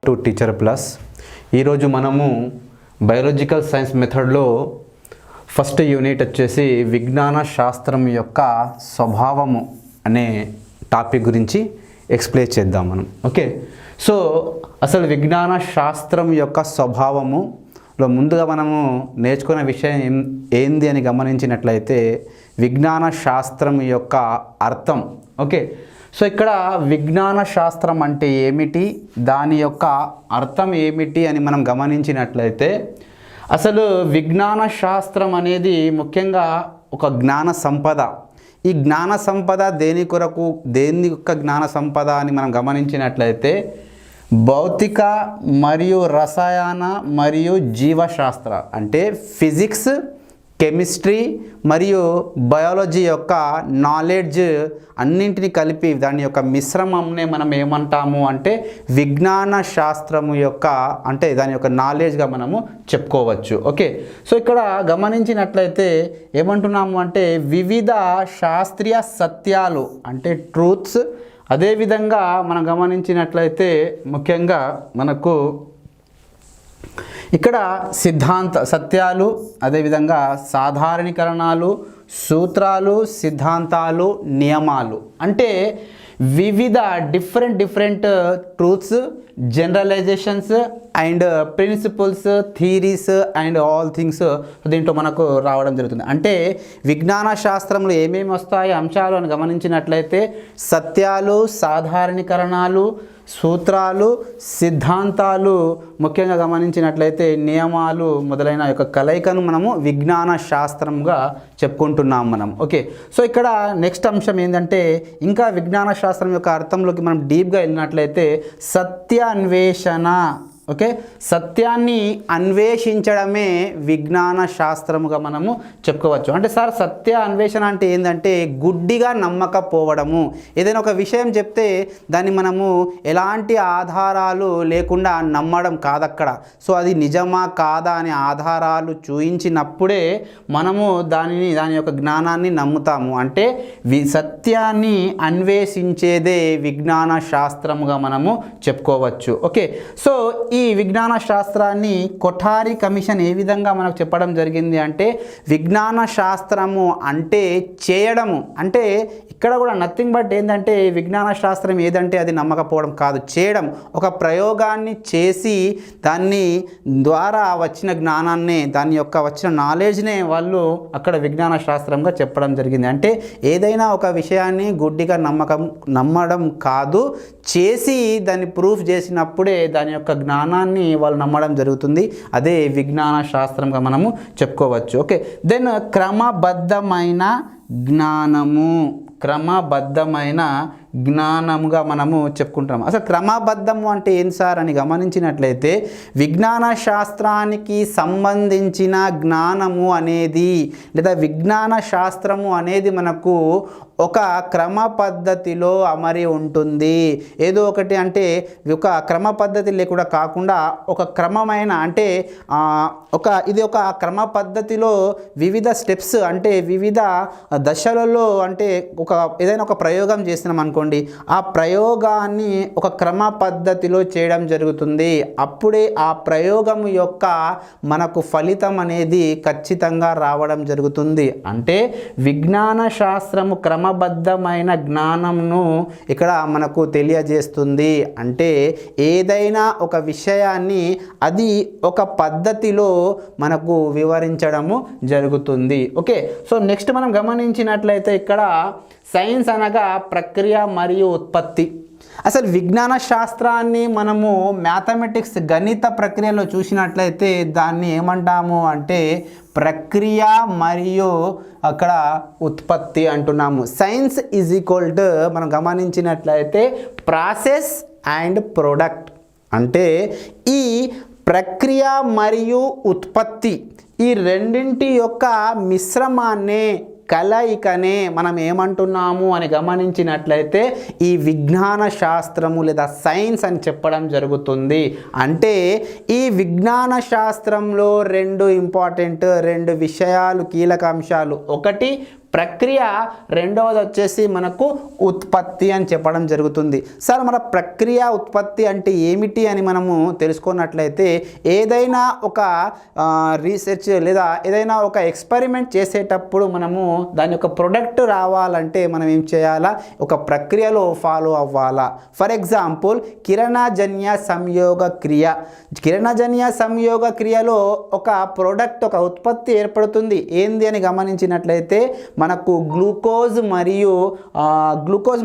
To teacher plus. ఈరోజు మనము biological science మెథడ్లో ఫస్ట్ యూనిట్ వచ్చేసి విజ్ఞాన శాస్త్రం యొక్క స్వభావము అనే టాపిక్ గురించి ఎక్స్ప్లెయిన్ చేద్దాం మనం. ఓకే, సో అసలు విజ్ఞాన శాస్త్రం యొక్క స్వభావములో ముందుగా మనము నేర్చుకునే విషయం ఏంది అని గమనించినట్లయితే విజ్ఞాన శాస్త్రం యొక్క అర్థం. ఓకే, సో ఇక్కడ విజ్ఞాన శాస్త్రం అంటే ఏమిటి, దాని యొక్క అర్థం ఏమిటి అని మనం గమనించినట్లయితే అసలు విజ్ఞాన శాస్త్రం అనేది ముఖ్యంగా ఒక జ్ఞాన సంపద. ఈ జ్ఞాన సంపద దేని కొరకు, దేని యొక్క జ్ఞాన సంపద అని మనం గమనించినట్లయితే భౌతిక మరియు రసాయన మరియు జీవశాస్త్ర అంటే ఫిజిక్స్, కెమిస్ట్రీ మరియు బయాలజీ యొక్క నాలెడ్జ్ అన్నింటినీ కలిపి దాని యొక్క మిశ్రమంనే మనం ఏమంటాము అంటే విజ్ఞాన శాస్త్రము యొక్క అంటే దాని యొక్క నాలెడ్జ్గా మనము చెప్పుకోవచ్చు. ఓకే, సో ఇక్కడ గమనించినట్లయితే ఏమంటున్నాము అంటే వివిధ శాస్త్రీయ సత్యాలు అంటే ట్రూత్స్, అదేవిధంగా మనం గమనించినట్లయితే ముఖ్యంగా మనకు ఇక్కడ సిద్ధాంత సత్యాలు, అదేవిధంగా సాధారణీకరణాలు, సూత్రాలు, సిద్ధాంతాలు, నియమాలు అంటే వివిధ different truths, generalisations and principles, theories and all things దీంట్లో మనకు రావడం జరుగుతుంది. అంటే విజ్ఞాన శాస్త్రంలో ఏమేమి వస్తాయి అంశాలు అని గమనించినట్లయితే సత్యాలు, సాధారణీకరణాలు, సూత్రాలు, సిద్ధాంతాలు, ముఖ్యంగా గమనించినట్లయితే నియమాలు మొదలైన యొక్క కలయికను మనము విజ్ఞాన శాస్త్రంగా చెప్పుకుంటున్నాం మనం. ఓకే, సో ఇక్కడ నెక్స్ట్ అంశం ఏంటంటే ఇంకా విజ్ఞాన శాస్త్రం యొక్క అర్థంలోకి మనం డీప్గా వెళ్ళినట్లయితే సత్య అన్వేషణ. ఓకే, సత్యాన్ని అన్వేషించడమే విజ్ఞాన శాస్త్రముగా మనము చెప్పుకోవచ్చు. అంటే సార్ సత్య అన్వేషణ అంటే ఏంటంటే గుడ్డిగా నమ్మకపోవడము. ఏదైనా ఒక విషయం చెప్తే దాన్ని మనము ఎలాంటి ఆధారాలు లేకుండా నమ్మడం కాదక్కడ. సో అది నిజమా కాదా అనే ఆధారాలు చూయించినప్పుడే మనము దాని యొక్క జ్ఞానాన్ని నమ్ముతాము. అంటే సత్యాన్ని అన్వేషించేదే విజ్ఞాన శాస్త్రముగా మనము చెప్పుకోవచ్చు. ఓకే, సో ఈ విజ్ఞాన శాస్త్రాన్ని కొఠారి కమిషన్ ఏ విధంగా మనకు చెప్పడం జరిగింది అంటే విజ్ఞాన శాస్త్రము అంటే చేయడము. అంటే ఇక్కడ కూడా నథింగ్ బట్ ఏంటంటే విజ్ఞాన శాస్త్రం ఏదంటే అది నమ్మకపోవడం కాదు, చేయడం. ఒక ప్రయోగాన్ని చేసి దాన్ని ద్వారా వచ్చిన జ్ఞానాన్ని, దాని యొక్క వచ్చిన నాలెడ్జ్నే వాళ్ళు అక్కడ విజ్ఞాన శాస్త్రంగా చెప్పడం జరిగింది. అంటే ఏదైనా ఒక విషయాన్ని గుడ్డిగా నమ్మడం కాదు, చేసి దాన్ని ప్రూఫ్ చేసినప్పుడే దాని యొక్క జ్ఞానాన్ని వాళ్ళు నమ్మడం జరుగుతుంది. అదే విజ్ఞాన శాస్త్రంగా మనము చెప్పుకోవచ్చు. ఓకే, దెన్ క్రమబద్ధమైన జ్ఞానము, క్రమబద్ధమైన జ్ఞానముగా మనము చెప్పుకుంటాము. అసలు క్రమబద్ధము అంటే ఏం సార్ అని గమనించినట్లయితే విజ్ఞాన శాస్త్రానికి సంబంధించిన జ్ఞానము అనేది లేదా విజ్ఞాన శాస్త్రము అనేది మనకు ఒక క్రమ పద్ధతిలో అమరి ఉంటుంది. ఏదో ఒకటి అంటే ఒక క్రమ పద్ధతి లేకుండా కాకుండా ఒక క్రమమైన అంటే ఇది ఒక క్రమ పద్ధతిలో వివిధ స్టెప్స్ అంటే వివిధ దశలలో అంటే ఏదైనా ఒక ప్రయోగం చేస్తున్నాం అనుకోండి, ఆ ప్రయోగాన్ని ఒక క్రమ పద్ధతిలో చేయడం జరుగుతుంది. అప్పుడే ఆ ప్రయోగం యొక్క మనకు ఫలితం అనేది ఖచ్చితంగా రావడం జరుగుతుంది. అంటే విజ్ఞాన శాస్త్రము క్రమబద్ధమైన జ్ఞానంను ఇక్కడ మనకు తెలియజేస్తుంది. అంటే ఏదైనా ఒక విషయాన్ని అది ఒక పద్ధతిలో మనకు వివరించడము జరుగుతుంది. ఓకే, సో నెక్స్ట్ మనం గమనించినట్లయితే ఇక్కడ సైన్స్ అనగా ప్రక్రియ మరియు ఉత్పత్తి. అసలు విజ్ఞాన శాస్త్రాన్ని మనము మ్యాథమెటిక్స్ గణిత ప్రక్రియలో చూసినట్లయితే దాన్ని ఏమంటాము అంటే ప్రక్రియ మరియు అక్కడ ఉత్పత్తి అంటున్నాము. సైన్స్ ఈజ్ ఈక్వల్ టు మనం గమనించినట్లయితే ప్రాసెస్ అండ్ ప్రొడక్ట్. అంటే ఈ ప్రక్రియ మరియు ఉత్పత్తి ఈ రెండింటి యొక్క మిశ్రమాన్నే కలయికనే మనం ఏమంటున్నాము అని గమనించినట్లయితే ఈ విజ్ఞాన శాస్త్రము లేదా సైన్స్ అని చెప్పడం జరుగుతుంది. అంటే ఈ విజ్ఞాన శాస్త్రంలో రెండు విషయాలు కీలక అంశాలు. ఒకటి ప్రక్రియ, రెండవది వచ్చేసి మనకు ఉత్పత్తి అని చెప్పడం జరుగుతుంది. సార్ మన ప్రక్రియ ఉత్పత్తి అంటే ఏమిటి అని మనము తెలుసుకున్నట్లయితే ఏదైనా ఒక రీసెర్చ్ లేదా ఏదైనా ఒక ఎక్స్పెరిమెంట్ చేసేటప్పుడు మనము దాని యొక్క ప్రొడక్ట్ రావాలంటే మనం ఏం చేయాలా, ఒక ప్రక్రియలో ఫాలో అవ్వాలా. ఫర్ ఎగ్జాంపుల్ కిరణజన్య సంయోగ క్రియ. కిరణజన్య సంయోగ క్రియలో ఒక ప్రొడక్ట్, ఒక ఉత్పత్తి ఏర్పడుతుంది. ఏంది అని గమనించినట్లయితే మనకు గ్లూకోజ్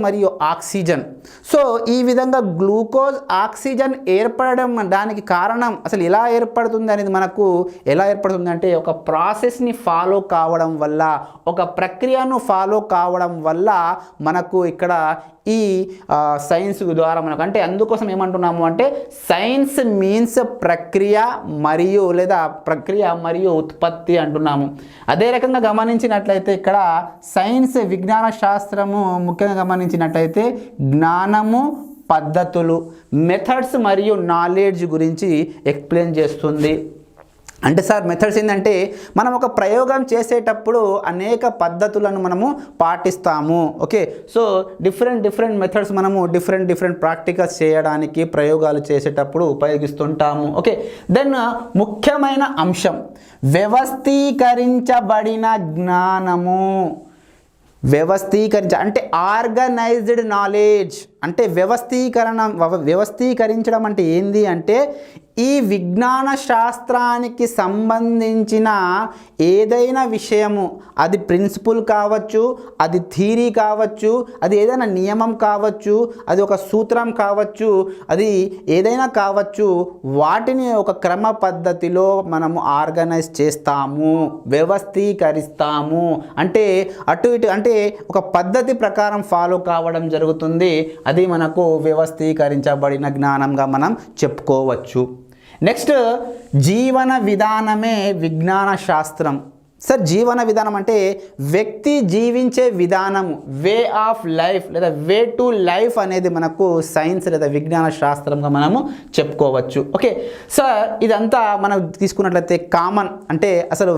మరియు ఆక్సిజన్. సో ఈ విధంగా గ్లూకోజ్ ఆక్సిజన్ ఏర్పడడం దానికి కారణం అసలు ఎలా ఏర్పడుతుంది అనేది మనకు ఎలా ఏర్పడుతుంది అంటే ఒక ప్రాసెస్ని ఫాలో కావడం వల్ల, ఒక ప్రక్రియను ఫాలో కావడం వల్ల మనకు ఇక్కడ ఈ సైన్స్ ద్వారా మనకు అంటే అందుకోసం ఏమంటున్నాము అంటే సైన్స్ మీన్స్ ప్రక్రియ మరియు లేదా ప్రక్రియ మరియు ఉత్పత్తి అంటున్నాము. అదే రకంగా గమనించినట్లయితే ఇక్కడ సైన్స్ విజ్ఞాన శాస్త్రము ముఖ్యంగా గమనించినట్లయితే జ్ఞానము, పద్ధతులు, మెథడ్స్ మరియు నాలెడ్జ్ గురించి ఎక్స్ప్లెయిన్ చేస్తుంది. అంటే సార్ మెథడ్స్ ఏంటంటే మనం ఒక ప్రయోగం చేసేటప్పుడు అనేక పద్ధతులను మనము పాటిస్తాము. ఓకే, సో డిఫరెంట్ మెథడ్స్ మనము డిఫరెంట్ ప్రాక్టికల్స్ చేయడానికి ప్రయోగాలు చేసేటప్పుడు ఉపయోగిస్తుంటాము. ఓకే, దెన్ ముఖ్యమైన అంశం వ్యవస్థీకరించబడిన జ్ఞానము. అంటే ఆర్గనైజ్డ్ నాలెడ్జ్ అంటే వ్యవస్థీకరించడం అంటే ఏంది అంటే ఈ విజ్ఞాన శాస్త్రానికి సంబంధించిన ఏదైనా విషయము, అది ప్రిన్సిపుల్ కావచ్చు, అది థియరీ కావచ్చు, అది ఏదైనా నియమం కావచ్చు, అది ఒక సూత్రం కావచ్చు, అది ఏదైనా కావచ్చు, వాటిని ఒక క్రమ పద్ధతిలో మనము ఆర్గనైజ్ చేస్తాము, వ్యవస్థీకరిస్తాము. అంటే అటు ఇటు అంటే ఒక పద్ధతి ప్రకారం ఫాలో కావడం జరుగుతుంది. అది మనకు వ్యవస్థీకరించబడిన జ్ఞానంగా మనం చెప్పుకోవచ్చు. నెక్స్ట్ జీవన విధానమే విజ్ఞాన శాస్త్రం. సార్ జీవన విధానం అంటే వ్యక్తి జీవించే విధానము, వే ఆఫ్ లైఫ్ లేదా వే టు లైఫ్ అనేది మనకు సైన్స్ లేదా విజ్ఞాన శాస్త్రంగా మనము చెప్పుకోవచ్చు. ఓకే సార్, ఇదంతా మనం తీసుకున్నట్లయితే కామన్ అంటే అసలు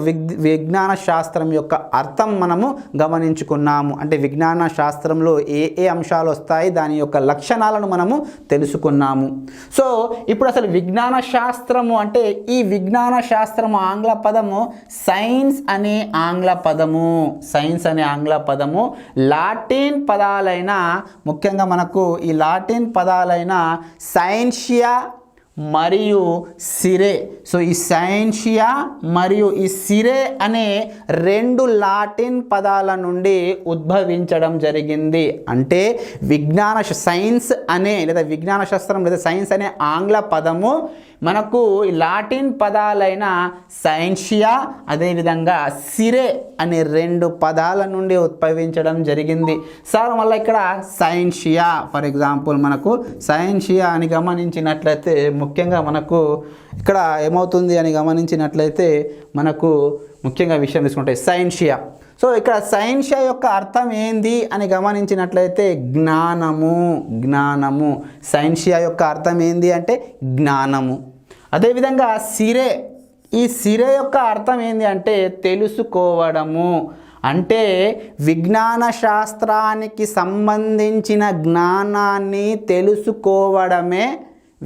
విజ్ఞాన శాస్త్రం యొక్క అర్థం మనము గమనించుకున్నాము. అంటే విజ్ఞాన శాస్త్రంలో ఏ అంశాలు వస్తాయి, దాని యొక్క లక్షణాలను మనము తెలుసుకున్నాము. సో ఇప్పుడు అసలు విజ్ఞాన శాస్త్రము అంటే ఈ విజ్ఞాన శాస్త్రము ఆంగ్ల పదము సైన్స్ అనే ఆంగ్ల పదము లాటిన్ పదాలైన ముఖ్యంగా మనకు ఈ లాటిన్ పదాలైన సైన్షియా మరియు సిరే. సో ఈ సైన్షియా మరియు ఈ సిరే అనే రెండు లాటిన్ పదాల నుండి ఉద్భవించడం జరిగింది. అంటే సైన్స్ అనే లేదా విజ్ఞాన శాస్త్రం లేదా సైన్స్ అనే ఆంగ్ల పదము మనకు లాటిన్ పదాలైన సైన్షియా అదేవిధంగా సిరే అనే రెండు పదాల నుండి ఉద్భవించడం జరిగింది. సార్ మళ్ళీ ఇక్కడ సైన్షియా ఫర్ ఎగ్జాంపుల్ మనకు సైన్షియా అని గమనించినట్లయితే ముఖ్యంగా మనకు ఇక్కడ ఏమవుతుంది అని గమనించినట్లయితే మనకు ముఖ్యంగా విషయం తీసుకుంటే సైన్షియా. సో ఇక్కడ సైన్షియా యొక్క అర్థం ఏంది అని గమనించినట్లయితే జ్ఞానము. సైన్షియా యొక్క అర్థం ఏంది అంటే జ్ఞానము. అదేవిధంగా సిరే, ఈ సిరే యొక్క అర్థం ఏంది అంటే తెలుసుకోవడము. అంటే విజ్ఞాన శాస్త్రానికి సంబంధించిన జ్ఞానాన్ని తెలుసుకోవడమే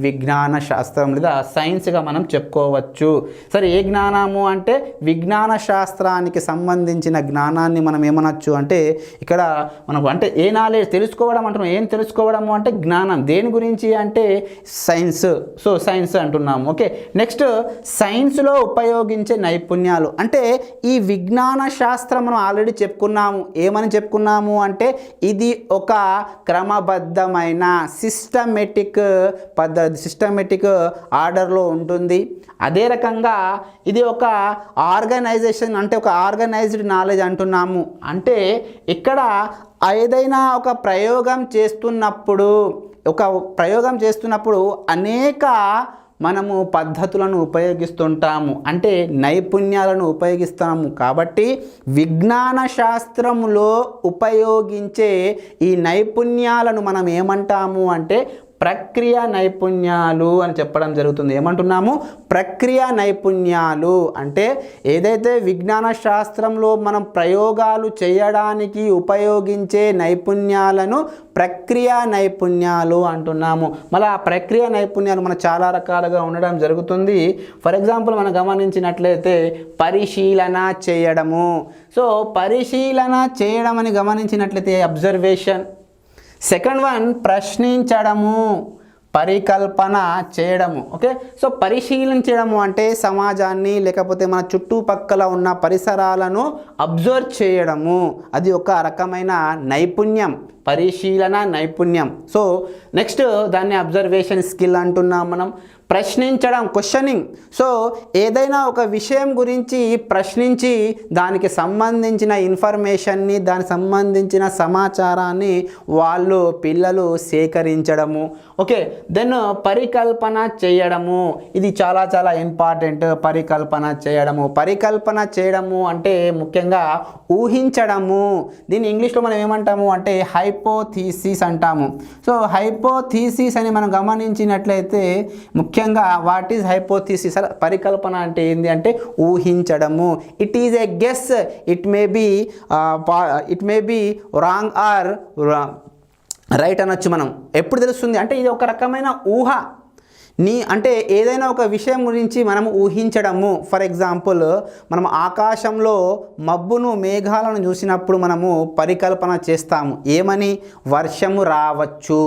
విజ్ఞాన శాస్త్రం లేదా సైన్స్గా మనం చెప్పుకోవచ్చు. సరే ఏ జ్ఞానము అంటే విజ్ఞాన శాస్త్రానికి సంబంధించిన జ్ఞానాన్ని మనం ఏమనొచ్చు అంటే ఇక్కడ మనకు అంటే ఏ నాలెడ్జ్ తెలుసుకోవడం అంటున్నాం. ఏం తెలుసుకోవడము అంటే జ్ఞానం. దేని గురించి అంటే సైన్స్. సో సైన్స్ అంటున్నాము. ఓకే, నెక్స్ట్ సైన్స్లో ఉపయోగించే నైపుణ్యాలు. అంటే ఈ విజ్ఞాన శాస్త్రం మనం ఆల్రెడీ చెప్పుకున్నాము. ఏమని చెప్పుకున్నాము అంటే ఇది ఒక క్రమబద్ధమైన సిస్టమేటిక్ ఆర్డర్లో ఉంటుంది. అదే రకంగా ఇది ఒక ఆర్గనైజేషన్ అంటే ఒక ఆర్గనైజ్డ్ నాలెడ్జ్ అంటున్నాము. అంటే ఇక్కడ ఏదైనా ఒక ప్రయోగం చేస్తున్నప్పుడు అనేక మనము పద్ధతులను ఉపయోగిస్తుంటాము, అంటే నైపుణ్యాలను ఉపయోగిస్తాము. కాబట్టి విజ్ఞాన శాస్త్రములో ఉపయోగించే ఈ నైపుణ్యాలను మనం ఏమంటాము అంటే ప్రక్రియ నైపుణ్యాలు అని చెప్పడం జరుగుతుంది. ఏమంటున్నాము? ప్రక్రియ నైపుణ్యాలు అంటే ఏదైతే విజ్ఞాన శాస్త్రంలో మనం ప్రయోగాలు చేయడానికి ఉపయోగించే నైపుణ్యాలను ప్రక్రియ నైపుణ్యాలు అంటున్నాము. మళ్ళీ ఆ ప్రక్రియ నైపుణ్యాలు మన చాలా రకాలుగా ఉండడం జరుగుతుంది. ఫర్ ఎగ్జాంపుల్ మనం గమనించినట్లయితే పరిశీలన చేయడము. సో పరిశీలన చేయడం అని గమనించినట్లయితే అబ్జర్వేషన్. సెకండ్ వన్ ప్రశ్నించడము, పరికల్పన చేయడము. ఓకే, సో పరిశీలించడము అంటే సమాజాన్ని లేకపోతే మన చుట్టుపక్కల ఉన్న పరిసరాలను అబ్జర్వ్ చేయడము. అది ఒక రకమైన నైపుణ్యం, పరిశీలన నైపుణ్యం. సో నెక్స్ట్ దాన్ని అబ్జర్వేషన్ స్కిల్ అంటున్నాం మనం. ప్రశ్నించడం, క్వశ్చనింగ్. సో ఏదైనా ఒక విషయం గురించి ప్రశ్నించి దానికి సంబంధించిన ఇన్ఫర్మేషన్ని, దానికి సంబంధించిన సమాచారాన్ని పిల్లలు సేకరించడము. ఓకే, దెన్ పరికల్పన చేయడము. ఇది చాలా చాలా ఇంపార్టెంట్. పరికల్పన చేయడము. పరికల్పన చేయడము అంటే ముఖ్యంగా ఊహించడము. దీన్ని ఇంగ్లీష్లో మనం ఏమంటాము అంటే హైపోథీసిస్ అంటాము. సో హైపోథీసిస్ అని మనం గమనించినట్లయితే ముఖ్యంగా వాట్ ఈజ్ హైపోథీసిస్? పరికల్పన అంటే ఏంటి అంటే ఊహించడము. It is a guess, it may be wrong or right అనొచ్చు మనం. ఎప్పుడు తెలుస్తుంది అంటే ఇది ఒక రకమైన ఊహ. అంటే ఏదైనా ఒక విషయం గురించి మనం ఊహించడము. ఫర్ ఎగ్జాంపుల్ మనం ఆకాశంలో మబ్బును, మేఘాలను చూసినప్పుడు మనము పరికల్పన చేస్తాము. ఏమని? వర్షము రావచ్చు.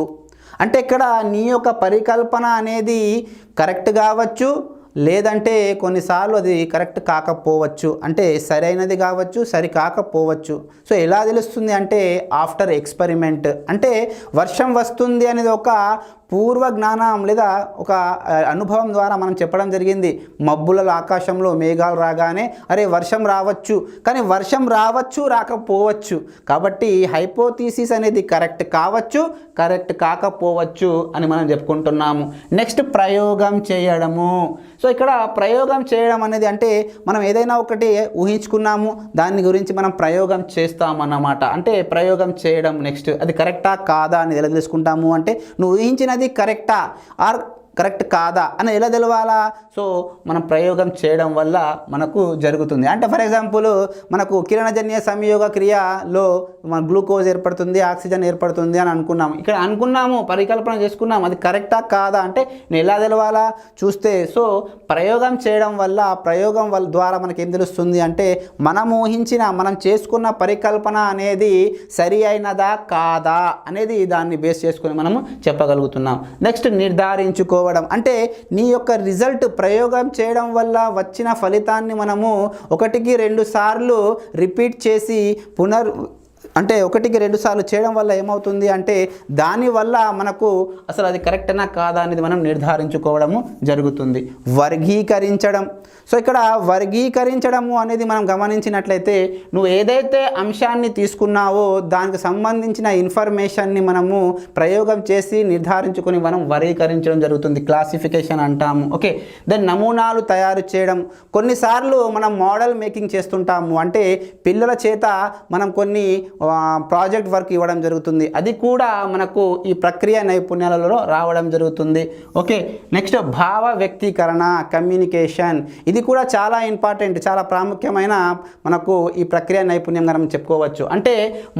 అంటే ఇక్కడ నీ యొక్క పరికల్పన అనేది కరెక్ట్ కావచ్చు, లేదంటే కొన్నిసార్లు అది కరెక్ట్ కాకపోవచ్చు. అంటే సరైనది కావచ్చు, సరి కాకపోవచ్చు. సో ఎలా తెలుస్తుంది అంటే ఆఫ్టర్ ఎక్స్పెరిమెంట్. అంటే వర్షం వస్తుంది అనేది ఒక పూర్వ జ్ఞానం లేదా ఒక అనుభవం ద్వారా మనం చెప్పడం జరిగింది. మబ్బులలో ఆకాశంలో మేఘాలు రాగానే అరే వర్షం రావచ్చు, కానీ వర్షం రావచ్చు, రాకపోవచ్చు. కాబట్టి హైపోథీసిస్ అనేది కరెక్ట్ కావచ్చు, కరెక్ట్ కాకపోవచ్చు అని మనం చెప్పుకుంటున్నాము. నెక్స్ట్ ప్రయోగం చేయడము. సో ఇక్కడ ప్రయోగం చేయడం అనేది అంటే మనం ఏదైనా ఒకటి ఊహించుకున్నాము, దాని గురించి మనం ప్రయోగం చేస్తామన్నమాట. అంటే ప్రయోగం చేయడం. నెక్స్ట్ అది కరెక్టా కాదా అని ఎలా తెలుసుకుంటాము అంటే నువ్వు ఊహించినది కరెక్టా ఆర్ కరెక్ట్ కాదా అని ఎలా తెలవాలా? సో మనం ప్రయోగం చేయడం వల్ల మనకు జరుగుతుంది. అంటే ఫర్ ఎగ్జాంపుల్ మనకు కిరణజన్య సంయోగ క్రియలో మన గ్లూకోజ్ ఏర్పడుతుంది, ఆక్సిజన్ ఏర్పడుతుంది అని అనుకున్నాము. ఇక్కడ అనుకున్నాము, పరికల్పన చేసుకున్నాము, అది కరెక్టా కాదా అంటే నేను ఎలా తెలవాలా? చూస్తే. సో ప్రయోగం చేయడం వల్ల, ప్రయోగం ద్వారా మనకి ఏం తెలుస్తుంది అంటే మనం ఊహించిన, మనం చేసుకున్న పరికల్పన అనేది సరి అయినదా కాదా అనేది దాన్ని బేస్ చేసుకొని మనము చెప్పగలుగుతున్నాం. నెక్స్ట్ నిర్ధారించుకో. అంటే నీ యొక్క రిజల్ట్ ప్రయోగం చేయడం వల్ల వచ్చిన ఫలితాన్ని మనము 1-2 సార్లు రిపీట్ చేసి అంటే 1-2 సార్లు చేయడం వల్ల ఏమవుతుంది అంటే దానివల్ల మనకు అసలు అది కరెక్టేనా కాదా అనేది మనం నిర్ధారించుకోవడము జరుగుతుంది. వర్గీకరించడం. సో ఇక్కడ వర్గీకరించడము అనేది మనం గమనించినట్లయితే నువ్వు ఏదైతే అంశాన్ని తీసుకున్నావో దానికి సంబంధించిన ఇన్ఫర్మేషన్ని మనము ప్రయోగం చేసి నిర్ధారించుకొని మనం వర్గీకరించడం జరుగుతుంది. క్లాసిఫికేషన్ అంటాము. ఓకే, దెన్ నమూనాలు తయారు చేయడం. కొన్నిసార్లు మనం మోడల్ మేకింగ్ చేస్తుంటాము. అంటే పిల్లల చేత మనం కొన్ని ప్రాజెక్ట్ వర్క్ ఇవ్వడం జరుగుతుంది. అది కూడా మనకు ఈ ప్రక్రియ నైపుణ్యాలలో రావడం జరుగుతుంది. ఓకే, నెక్స్ట్ భావ వ్యక్తీకరణ, కమ్యూనికేషన్. ఇది కూడా చాలా ఇంపార్టెంట్, చాలా ప్రాముఖ్యమైన మనకు ఈ ప్రక్రియ నైపుణ్యం మనం చెప్పుకోవచ్చు. అంటే